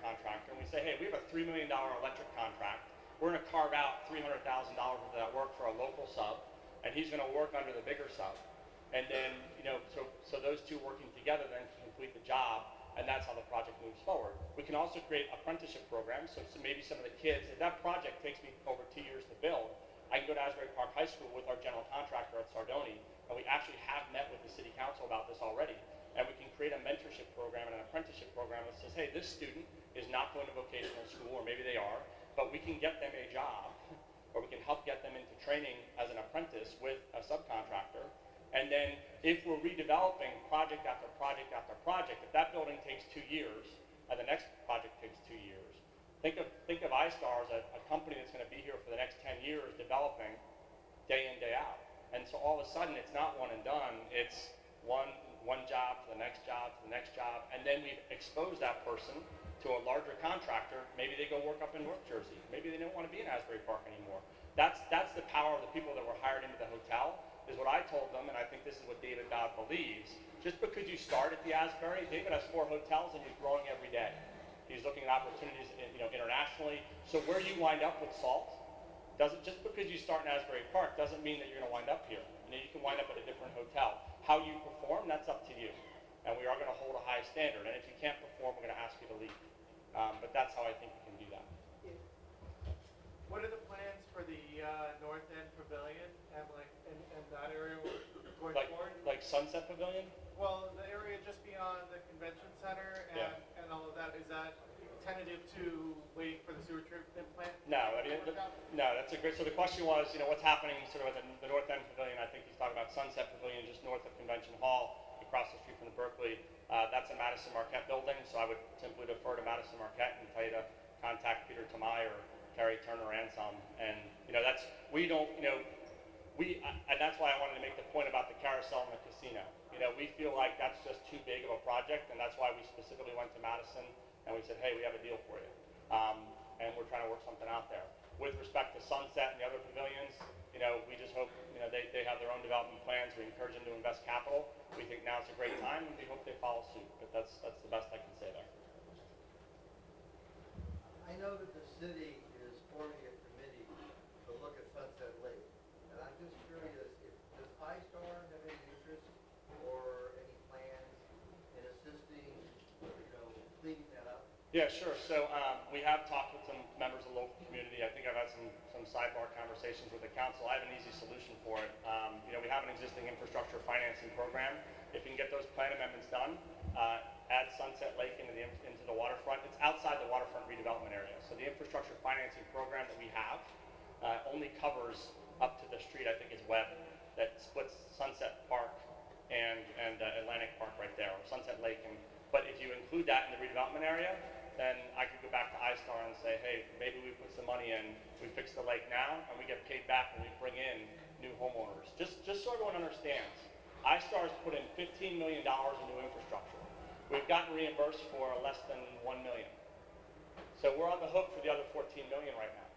contractor, and we say, hey, we have a $3 million electric contract. We're going to carve out $300,000 worth of that work for a local sub, and he's going to work under the bigger sub. And then, so those two working together then complete the job, and that's how the project moves forward. We can also create apprenticeship programs, so maybe some of the kids, if that project takes me over 2 years to build, I can go to Asbury Park High School with our general contractor at Sardoni, and we actually have met with the city council about this already. And we can create a mentorship program and an apprenticeship program that says, hey, this student is not going to vocational school, or maybe they are, but we can get them a job, or we can help get them into training as an apprentice with a subcontractor. And then if we're redeveloping project after project after project, if that building takes 2 years and the next project takes 2 years, think of iStar as a company that's going to be here for the next 10 years developing day in, day out. And so all of a sudden it's not one and done, it's one job to the next job to the next job, and then we've exposed that person to a larger contractor. Maybe they go work up in North Jersey. Maybe they don't want to be in Asbury Park anymore. That's the power of the people that were hired into the hotel, is what I told them, and I think this is what David Dowd believes. Just because you start at the Asbury, David has 4 hotels and he's growing every day. He's looking at opportunities internationally. So where you wind up with SALT, just because you start in Asbury Park doesn't mean that you're going to wind up here. You can wind up at a different hotel. How you perform, that's up to you. And we are going to hold a high standard. And if you can't perform, we're going to ask you to leave. But that's how I think we can do that. What are the plans for the North End Pavilion and that area going forward? Like Sunset Pavilion? Well, the area just beyond the convention center and all of that, is that tentative to waiting for the sewer treatment plant? No, no, that's a great. So the question was, what's happening sort of at the North End Pavilion? I think he's talking about Sunset Pavilion, just north of Convention Hall, across the street from the Berkeley. That's a Madison Marquette building, so I would simply defer to Madison Marquette and tell you to contact Peter Tamai or Terry Turner Anselm. And that's and that's why I wanted to make the point about the carousel and the casino. We feel like that's just too big of a project, and that's why we specifically went to Madison and we said, hey, we have a deal for you. And we're trying to work something out there. With respect to Sunset and the other pavilions, we just hope, they have their own development plans. We encourage them to invest capital. We think now's a great time, and we hope they follow suit. But that's the best I can say there. I know that the city is forming a committee to look at Sunset Lake, and I'm just curious, does iStar have any interest or any plans in assisting, cleaning that up? Yeah, sure. So we have talked with some members of the local community. I think I've had some sidebar conversations with the council. I have an easy solution for it. We have an existing infrastructure financing program. If you can get those plan amendments done, add Sunset Lake into the waterfront. It's outside the waterfront redevelopment area. So the infrastructure financing program that we have only covers up to the street, I think is Webb, that splits Sunset Park and Atlantic Park right there, or Sunset Lake. But if you include that in the redevelopment area, then I could go back to iStar and say, hey, maybe we put some money in, we fix the lake now, and we get paid back when we bring in new homeowners. Just so everyone understands, iStar has put in $15 million in new infrastructure. We've gotten reimbursed for less than $1 million. So we're on the hook for the other $14 million right now.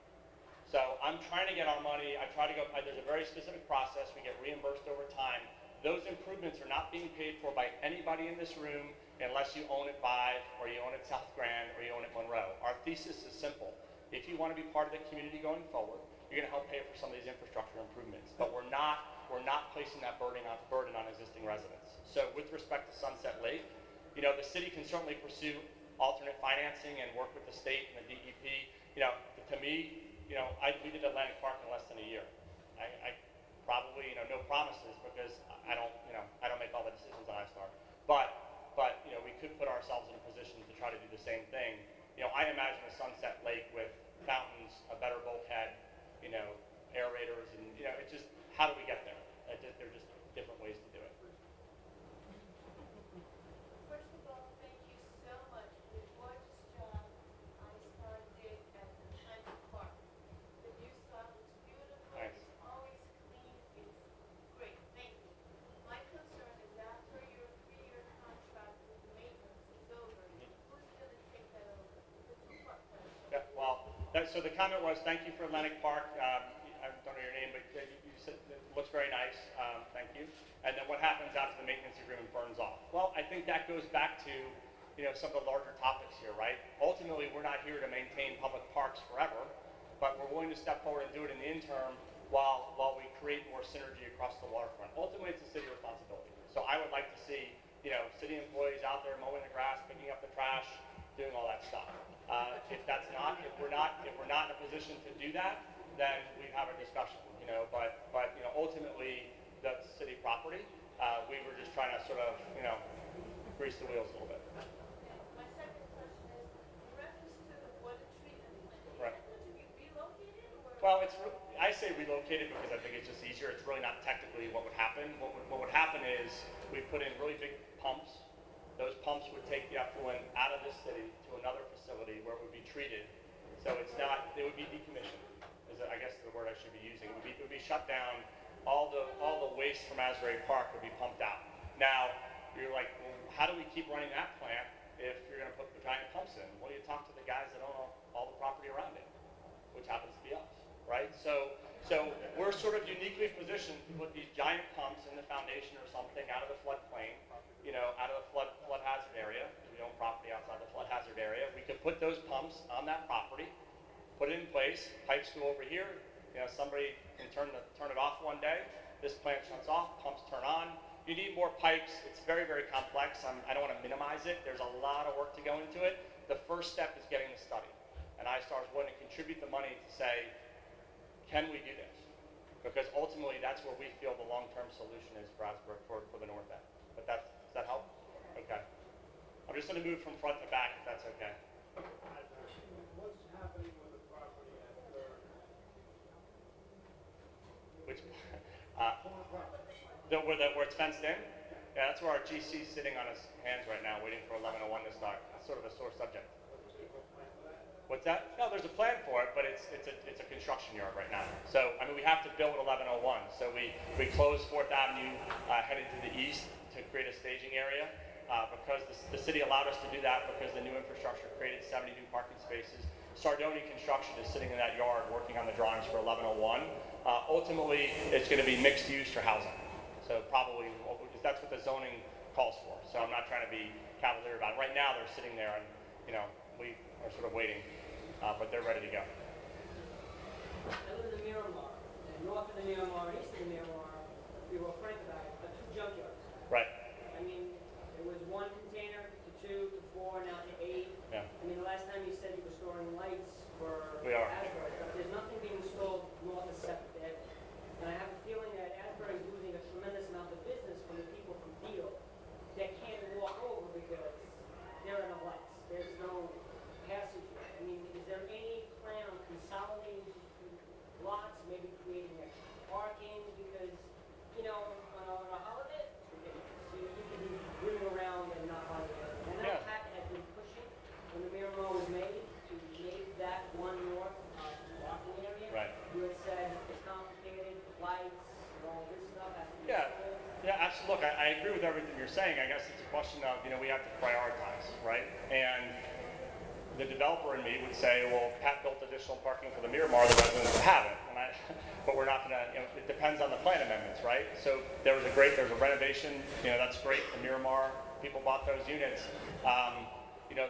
So I'm trying to get our money, there's a very specific process, we get reimbursed over time. Those improvements are not being paid for by anybody in this room unless you own it by, or you own it South Grand, or you own it Monroe. Our thesis is simple. If you want to be part of the community going forward, you're going to help pay for some of these infrastructure improvements. But we're not placing that burden on existing residents. So with respect to Sunset Lake, the city can certainly pursue alternate financing and work with the state and the DEP. To me, we did Atlantic Park in less than a year. I probably, no promises because I don't make all the decisions on iStar. But we could put ourselves in a position to try to do the same thing. I imagine a Sunset Lake with fountains, a better bulkhead, aerators, and it's just, how do we get there? They're just different ways to do it. First of all, thank you so much for the gorgeous job iStar did at the Atlantic Park. The new style looks beautiful. Thanks. It's always clean. It's great. Thank you. My concern is after your 3-year contract with maintenance is over, who's going to take that over? The two park plans. Yeah, well, so the comment was, thank you for Atlantic Park. I don't know your name, but you said it looks very nice. Thank you. And then what happens after the maintenance agreement burns off? Well, I think that goes back to some of the larger topics here, right? Ultimately, we're not here to maintain public parks forever, but we're willing to step forward and do it in the interim while we create more synergy across the waterfront. Ultimately, it's a city responsibility. So I would like to see city employees out there mowing the grass, picking up the trash, doing all that stuff. If we're not in a position to do that, then we have a discussion. But ultimately, that's city property. We were just trying to sort of grease the wheels a little bit. My second question is, in reference to the water treatment plant, Right. is that going to be relocated or? Well, I say relocated because I think it's just easier. It's really not technically what would happen. What would happen is we put in really big pumps. Those pumps would take the effluent out of this city to another facility where it would be treated. So it would be decommissioned, is I guess the word I should be using. It would be shut down. All the waste from Asbury Park would be pumped out. Now, you're like, well, how do we keep running that plant if you're going to put the giant pumps in? Well, you talk to the guys that own all the property around it, which happens to be us, right? So we're sort of uniquely positioned to put these giant pumps in the foundation or something out of the floodplain, out of the flood hazard area, because we own property outside the flood hazard area. We could put those pumps on that property, put it in place, pipes go over here, somebody can turn it off one day, this plant shuts off, pumps turn on. You need more pipes. It's very, very complex. I don't want to minimize it. There's a lot of work to go into it. The first step is getting the study. And iStar is willing to contribute the money to say, can we do this? Because ultimately, that's where we feel the long-term solution is for Asbury, for the north end. But does that help? Okay. I'm just going to move from front to back, if that's okay. What's happening with the property at Third? Which, where it's fenced in? Yeah, that's where our GC is sitting on his hands right now, waiting for 1101 to start. It's sort of a sore subject. What's that? No, there's a plan for it, but it's a construction yard right now. So, I mean, we have to build 1101. So we closed 4th Avenue headed to the east to create a staging area because the city allowed us to do that because the new infrastructure created 70 new parking spaces. Sardoni Construction is sitting in that yard working on the drawings for 1101. Ultimately, it's going to be mixed use for housing. So probably, that's what the zoning calls for. So I'm not trying to be cavalier about it. Right now, they're sitting there and, you know, we are sort of waiting, but they're ready to go. I live in the Miramar, and north of the Miramar and east of the Miramar, we were frank about it, are 2 junkyards. Right. I mean, it was 1 container to 2 to 4, now to 8. Yeah. I mean, the last time you said you were storing lights for We are. Asbury, but there's nothing being installed north of 7th Avenue. And I have a feeling that Asbury is losing a tremendous amount of business from the people from Beale that can't walk over because there are no lights. There's no passageway. I mean, is there any plan on consolidating these 2 lots, maybe creating extra parking? Because, you know, on a holiday, it's ridiculous. You can be running around and not finding anything. And Yeah. that Pat had been pushing when the Miramar was made to make that one north walking area. Right. You had said it's complicated, lights, and all this stuff has to be Yeah. sold. Yeah, absolutely. Look, I agree with everything you're saying. I guess it's a question of, you know, we have to prioritize, right? And the developer in me would say, well, Pat built additional parking for the Miramar, the residents have it. But we're not going to, you know, it depends on the plan amendments, right? So there's a renovation, you know, that's great. The Miramar, people bought those units. You know,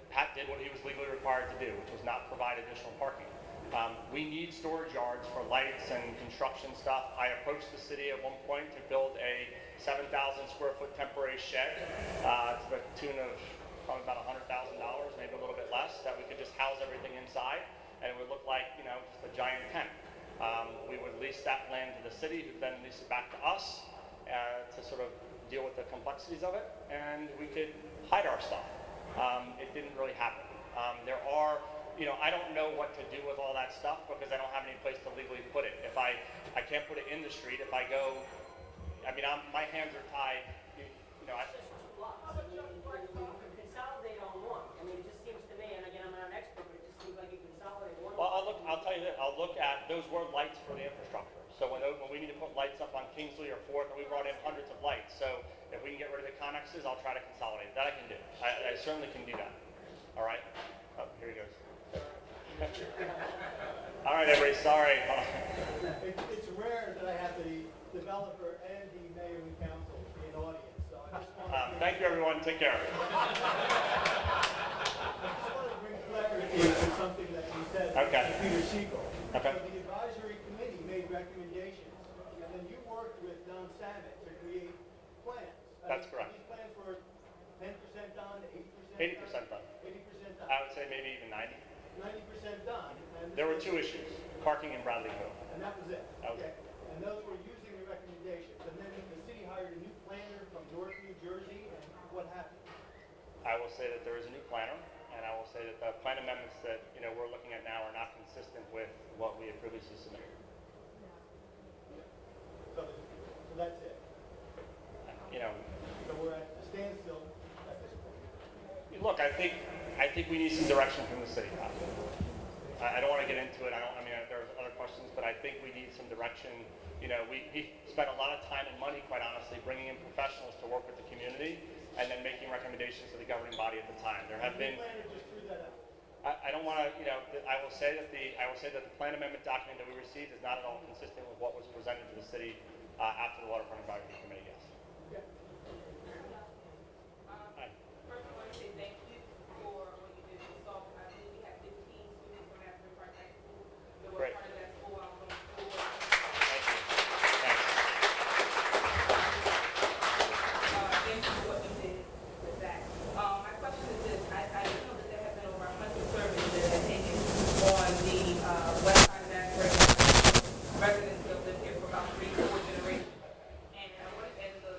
Pat did what he was legally required to do, which was not provide additional parking. We need storage yards for lights and construction stuff. I approached the city at one point to build a 7,000 square foot temporary shed to the tune of probably about $100,000, maybe a little bit less, that we could just house everything inside, and it would look like, you know, just a giant tent. We would lease that land to the city, who then lease it back to us to sort of deal with the complexities of it, and we could hide our stuff. It didn't really happen. There are, you know, I don't know what to do with all that stuff because I don't have any place to legally put it. If I can't put it in the street. If I go, I mean, my hands are tied. You know, It's just 2 lots. I mean, you can consolidate on 1. I mean, it just seems to me, and again, I'm not an expert, but it just seems like you consolidate 1. well, I'll tell you this. I'll look at, those were lights for the infrastructure. So when we need to put lights up on Kingsley or 4th, and we brought in hundreds of lights. So if we can get rid of the connexes, I'll try to consolidate. That I can do. I certainly can do that. All right. Oh, here he goes. All right, everybody. Sorry. It's rare that I have the developer and the mayor and council in audience, so I just want to... Thank you, everyone. Take care. I just want to bring clarity to something that you said, Okay. to Peter Siegel. Okay. So the advisory committee made recommendations, and then you worked with Don Samet to create plans. That's correct. These plans were 10% done, 80% 80% done. 80% done. I would say maybe even 90. 90% done. And There were 2 issues: parking and Bradley Cove. And that was it? That was Okay. it. And those were using the recommendations. And then the city hired a new planner from North New Jersey, and what happened? I will say that there is a new planner, and I will say that the plan amendments that, you know, we're looking at now are not consistent with what we had previously submitted. So that's it. You know, So we're at a standstill at this point. look, I think we need some direction from the city. I don't want to get into it. I mean, there's other questions, but I think we need some direction. You know, we spent a lot of time and money, quite honestly, bringing in professionals to work with the community and then making recommendations to the governing body at the time. There have been. The planner just threw that out. I don't want to, you know, I will say that the plan amendment document that we received is not at all consistent with what was presented to the city after the Waterfront Advisory Committee. Yes. Okay. Hi. First, I want to say thank you for what you did with SALT. I believe we have 15 students from Asbury Park High School that were Great. part of that school. I was on the school board. Thank you. Thanks. Thank you for what you did with that. My question is this: I know that there have been over 100 surveys that have taken on the west side of Asbury. Residents who have lived here for about 3-4 generations. And I wanted, and the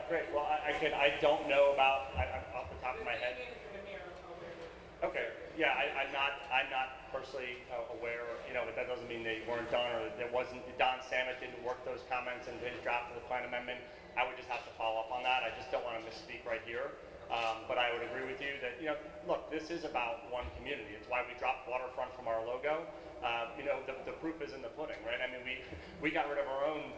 great. Well, I don't know about, off the top of my head. Okay, yeah, I'm not personally aware, but that doesn't mean they weren't done or there wasn't, Don Samet didn't work those comments into his draft of the plan amendment. I would just have to follow up on that. I just don't want to misspeak right here. But I would agree with you that, look, this is about one community. It's why we dropped waterfront from our logo. The proof is in the pudding, right? I mean, we got rid of our own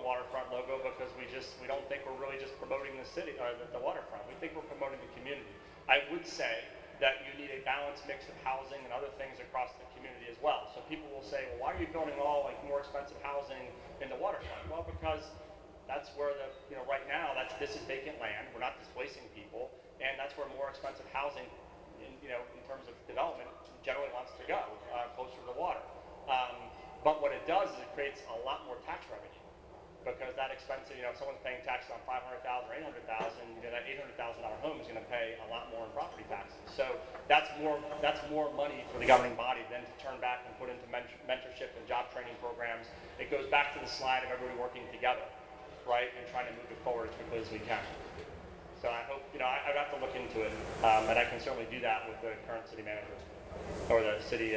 waterfront logo because we don't think we're really just promoting the city or the waterfront. We think we're promoting the community. I would say that you need a balanced mix of housing and other things across the community as well. So people will say, well, why are you building all like more expensive housing in the waterfront? Well, because that's where right now this is vacant land. We're not displacing people, and that's where more expensive housing, in terms of development, generally wants to go closer to the water. But what it does is it creates a lot more tax revenue. Because that expensive, if someone's paying taxes on $500,000 or $800,000, that $800,000 home is going to pay a lot more in property taxes. So that's more money for the governing body than to turn back and put into mentorship and job training programs. It goes back to the slide of everybody working together, right, and trying to move it forward as quickly as we can. So I hope, I'd have to look into it, and I can certainly do that with the current city manager or the city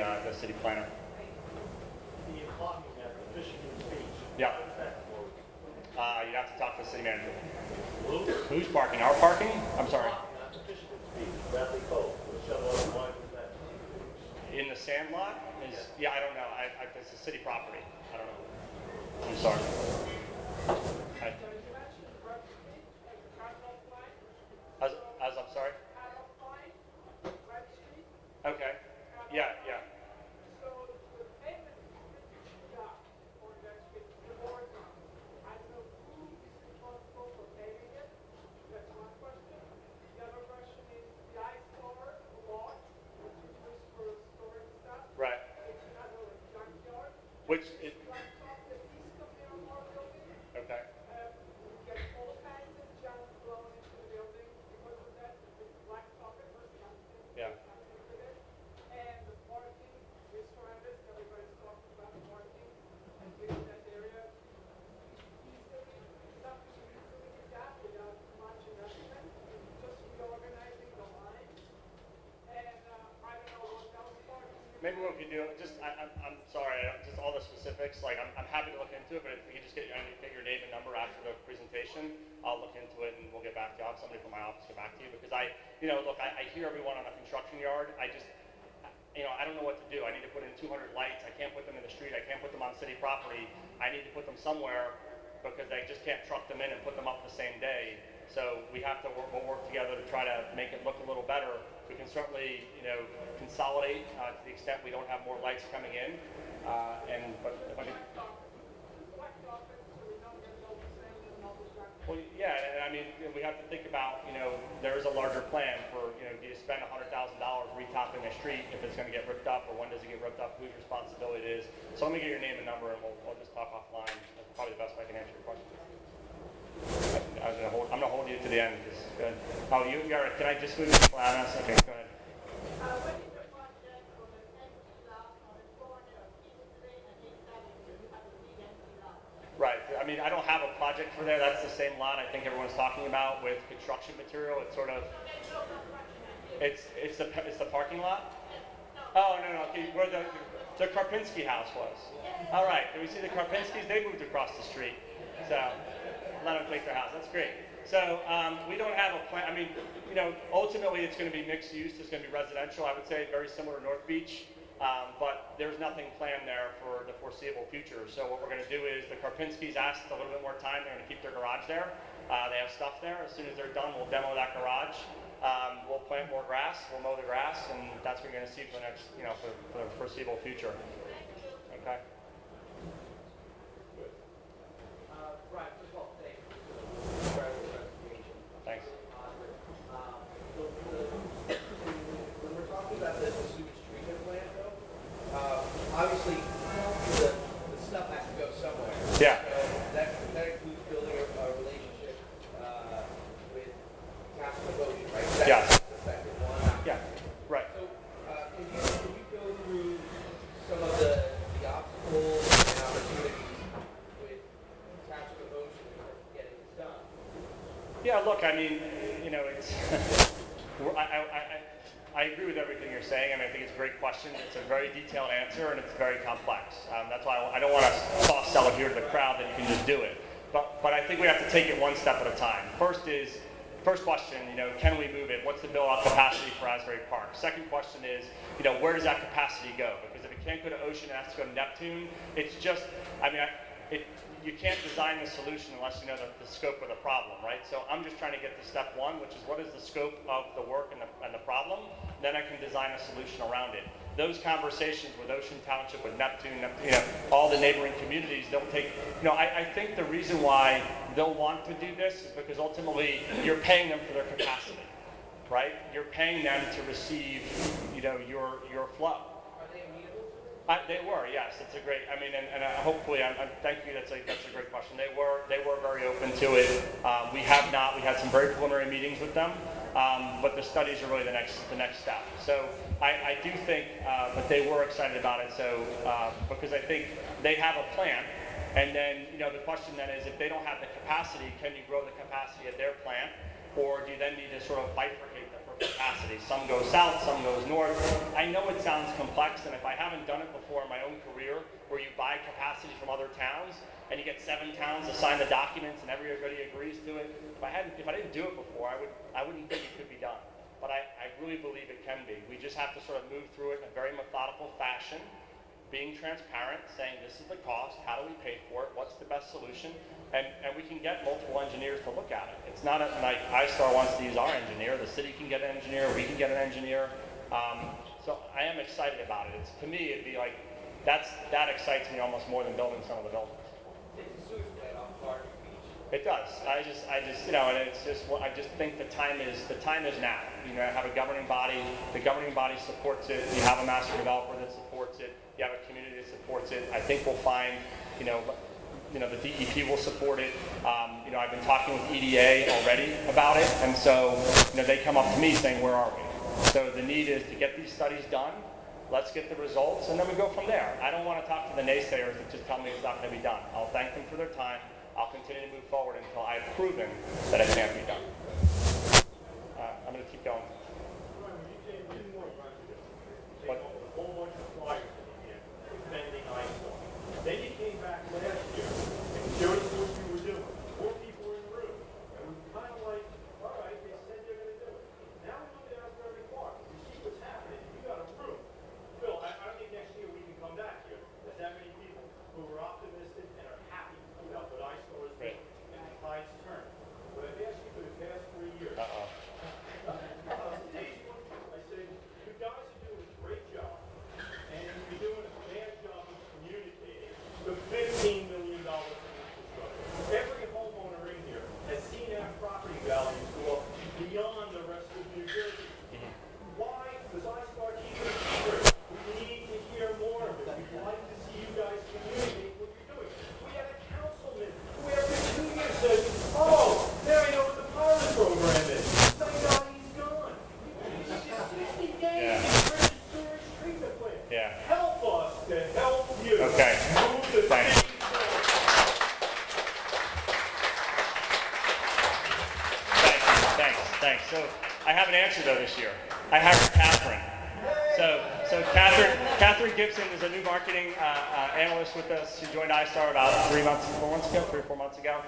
planner. The parking at the Michigan Beach. Yeah. You'd have to talk to the city manager. Who's parking? Our parking? I'm sorry. In the sand lot? Yeah, I don't know. It's a city property. I don't know. I'm sorry. I'm sorry? Okay. Yeah. Right. Which is, okay. Yeah. Maybe what we can do, I'm sorry, just all the specifics, like I'm happy to look into it, but if we can just get your name and number after the presentation, I'll look into it and we'll get back to you. I'll have somebody from my office get back to you because I hear everyone on a construction yard. I don't know what to do. I need to put in 200 lights. I can't put them in the street. I can't put them on city property. I need to put them somewhere because they just can't truck them in and put them up the same day. So we have to work together to try to make it look a little better. We can certainly, consolidate to the extent we don't have more lights coming in. Well, yeah, and I mean, we have to think about, there is a larger plan for, do you spend $100,000 retopping a street if it's going to get ripped up, or when does it get ripped up, whose responsibility it is. So let me get your name and number, and we'll just talk offline. That's probably the best way I can answer your question. I'm gonna hold you to the end. Good. Oh, you are. Can I just move people out? Okay, go ahead. Right. I mean, I don't have a project for there. That's the same lot I think everyone's talking about with construction material. It's sort of. It's the parking lot. Oh no. Okay, where the Karpinski house was. All right. Can we see the Karpinskis? They moved across the street. So. Let them take their house. That's great. So we don't have a plan. I mean, ultimately it's going to be mixed use. It's going to be residential. I would say very similar to North Beach, but there's nothing planned there for the foreseeable future. So what we're going to do is the Karpinskis asked a little bit more time. They're going to keep their garage there. They have stuff there. As soon as they're done, we'll demo that garage. We'll plant more grass. We'll mow the grass, and that's what you're going to see for the next, for the foreseeable future. Okay. Right, first of all, thanks. Thanks. When we're talking about the sewage treatment plant, though, obviously the stuff has to go somewhere. Yeah. So that includes building a relationship with Castle Ocean, right? That's Yes. the second one. Yeah. Right. So can you go through some of the obstacles Yeah, look, I mean, you know, it's, I agree with everything you're saying. I mean, I think it's a great question. It's a very detailed answer, and it's very complex. That's why I don't want to soft sell it here to the crowd that you can just do it. But I think we have to take it one step at a time. First question, you know, can we move it? What's the build-out capacity for Asbury Park? Second question is, you know, where does that capacity go? Because if it can't go to Ocean, it has to go to Neptune. It's just, I mean, you can't design the solution unless you know the scope of the problem, right? So I'm just trying to get to step one, which is what is the scope of the work and the problem? Then I can design a solution around it. Those conversations with Ocean Township, with Neptune, you know, all the neighboring communities, they'll take, you know, I think the reason why they'll want to do this is because ultimately you're paying them for their capacity, right? You're paying them to receive, you know, your flow. They were, yes. It's a great. I mean, and hopefully, thank you. That's a great question. They were very open to it. We had some very preliminary meetings with them, but the studies are really the next step. So I do think that they were excited about it. So because I think they have a plan, and then you know the question then is if they don't have the capacity, can you grow the capacity at their plant, or do you then need to sort of bifurcate the capacity? Some go south, some goes north. I know it sounds complex, and if I haven't done it before in my own career, where you buy capacity from other towns, and you get 7 towns to sign the documents, and everybody agrees to it. If I didn't do it before, I wouldn't think it could be done. But I really believe it can be. We just have to sort of move through it in a very methodical fashion, being transparent, saying this is the cost, how do we pay for it, what's the best solution, and we can get multiple engineers to look at it. It's not like iStar wants to use our engineer, the city can get an engineer, we can get an engineer. So I am excited about it. To me, it'd be like, that excites me almost more than building some of the buildings. It does. I just, you know, and it's just, I just think the time is now. You know, have a governing body. The governing body supports it. You have a master developer that supports it. You have a community that supports it. I think we'll find, you know, the DEP will support it. You know, I've been talking with EDA already about it, and so, you know, they come up to me saying, where are we? So the need is to get these studies done. Let's get the results, and then we go from there. I don't want to talk to the naysayers that just tell me it's not going to be done. I'll thank them for their time. I'll continue to move forward until I've proven that it can't be done. I'm going to keep going. What? A whole bunch of flyers defending iStar. Then you came back last year and showed us what you were doing. 4 people were in the room. And we were kind of like, all right, they said they're going to do it. Now we look at Asbury Park. You see what's happening. You got a room. Phil, I don't think next year we can come back here. There's that many people who are optimistic and are happy about what iStar is doing. And the tide's turned. What I've asked you for the past 3 years. I said, you guys are doing a great job, and you're doing a bad job of communicating the $15 million for infrastructure. Every homeowner in here has seen our property values go up beyond the rest of New Jersey. Why does iStar keep it secret? We need to hear more of it. We'd like to see you guys communicate what you're doing. We had a councilman who after 2 years said, oh, now I know what the pilot program is. Thank God he's gone. 60 days to bring the sewage treatment plant. Yeah. Help us to help you. Okay. Move the Thanks. city forward. Thanks. So I have an answer though this year. I hired Catherine. So Catherine Gibson is a new marketing analyst with us. She joined iStar about 3 or 4 months ago.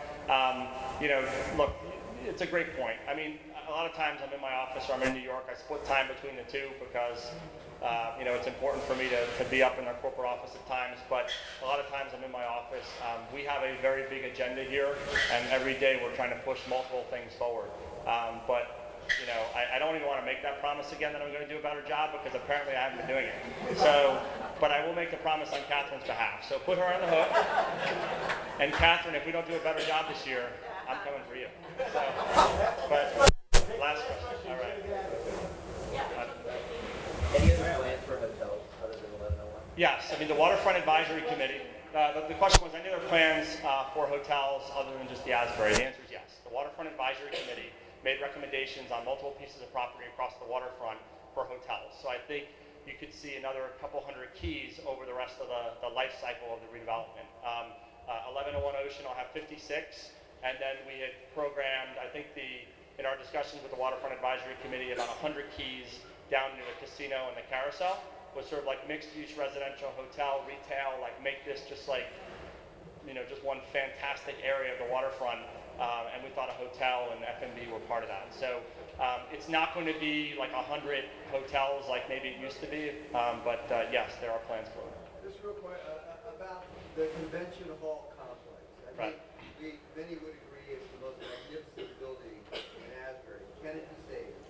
You know, look, it's a great point. I mean, a lot of times I'm in my office or I'm in New York. I split time between the two because, you know, it's important for me to be up in our corporate office at times. But a lot of times I'm in my office. We have a very big agenda here, and every day we're trying to push multiple things forward. But you know, I don't even want to make that promise again that I'm going to do a better job because apparently I haven't been doing it. So, but I will make the promise on Catherine's behalf. So put her on the hook. And Catherine, if we don't do a better job this year, I'm coming for you. So, but last question. All right. Any other plans for hotels other than 1101? Yes, I mean the Waterfront Advisory Committee. The question was, any other plans for hotels other than just the Asbury? The answer is yes. The Waterfront Advisory Committee made recommendations on multiple pieces of property across the waterfront for hotels. So I think you could see another couple hundred keys over the rest of the life cycle of the redevelopment. 1101 Ocean will have 56. And then we had programmed, I think in our discussions with the Waterfront Advisory Committee, about 100 keys down near the casino and the carousel was sort of like mixed-use residential, hotel, retail, like make this just like, just one fantastic area of the waterfront. And we thought a hotel and F&B were part of that. So it's not going to be like 100 hotels like maybe it used to be, but yes, there are plans for it. Just real quick, about the convention hall complex. I think many would agree it's the most magnificent building in Asbury. Can it be saved?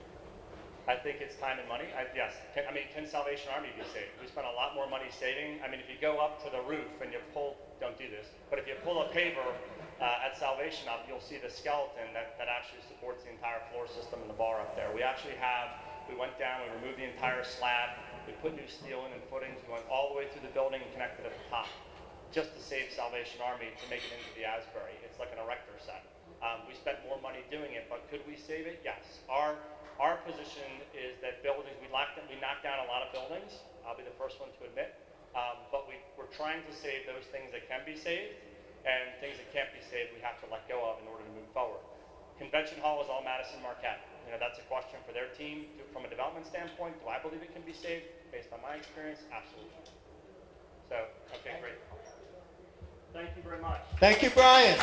I think it's time and money. Yes. Can Salvation Army be saved? We spent a lot more money saving. If you go up to the roof and you pull, don't do this, but if you pull a paver at Salvation up, you'll see the skeleton that actually supports the entire floor system and the bar up there. We went down, we removed the entire slab, we put new steel in and footings, we went all the way through the building and connected at the top just to save Salvation Army to make it into the Asbury. It's like an erector set. We spent more money doing it, but could we save it? Yes. Our position is that buildings, we knocked down a lot of buildings. I'll be the first one to admit. But we're trying to save those things that can be saved, and things that can't be saved we have to let go of in order to move forward. Convention Hall is all Madison Marquette. That's a question for their team. From a development standpoint, do I believe it can be saved? Based on my experience, absolutely. So, okay, great. Thank you very much. Thank you, Brian.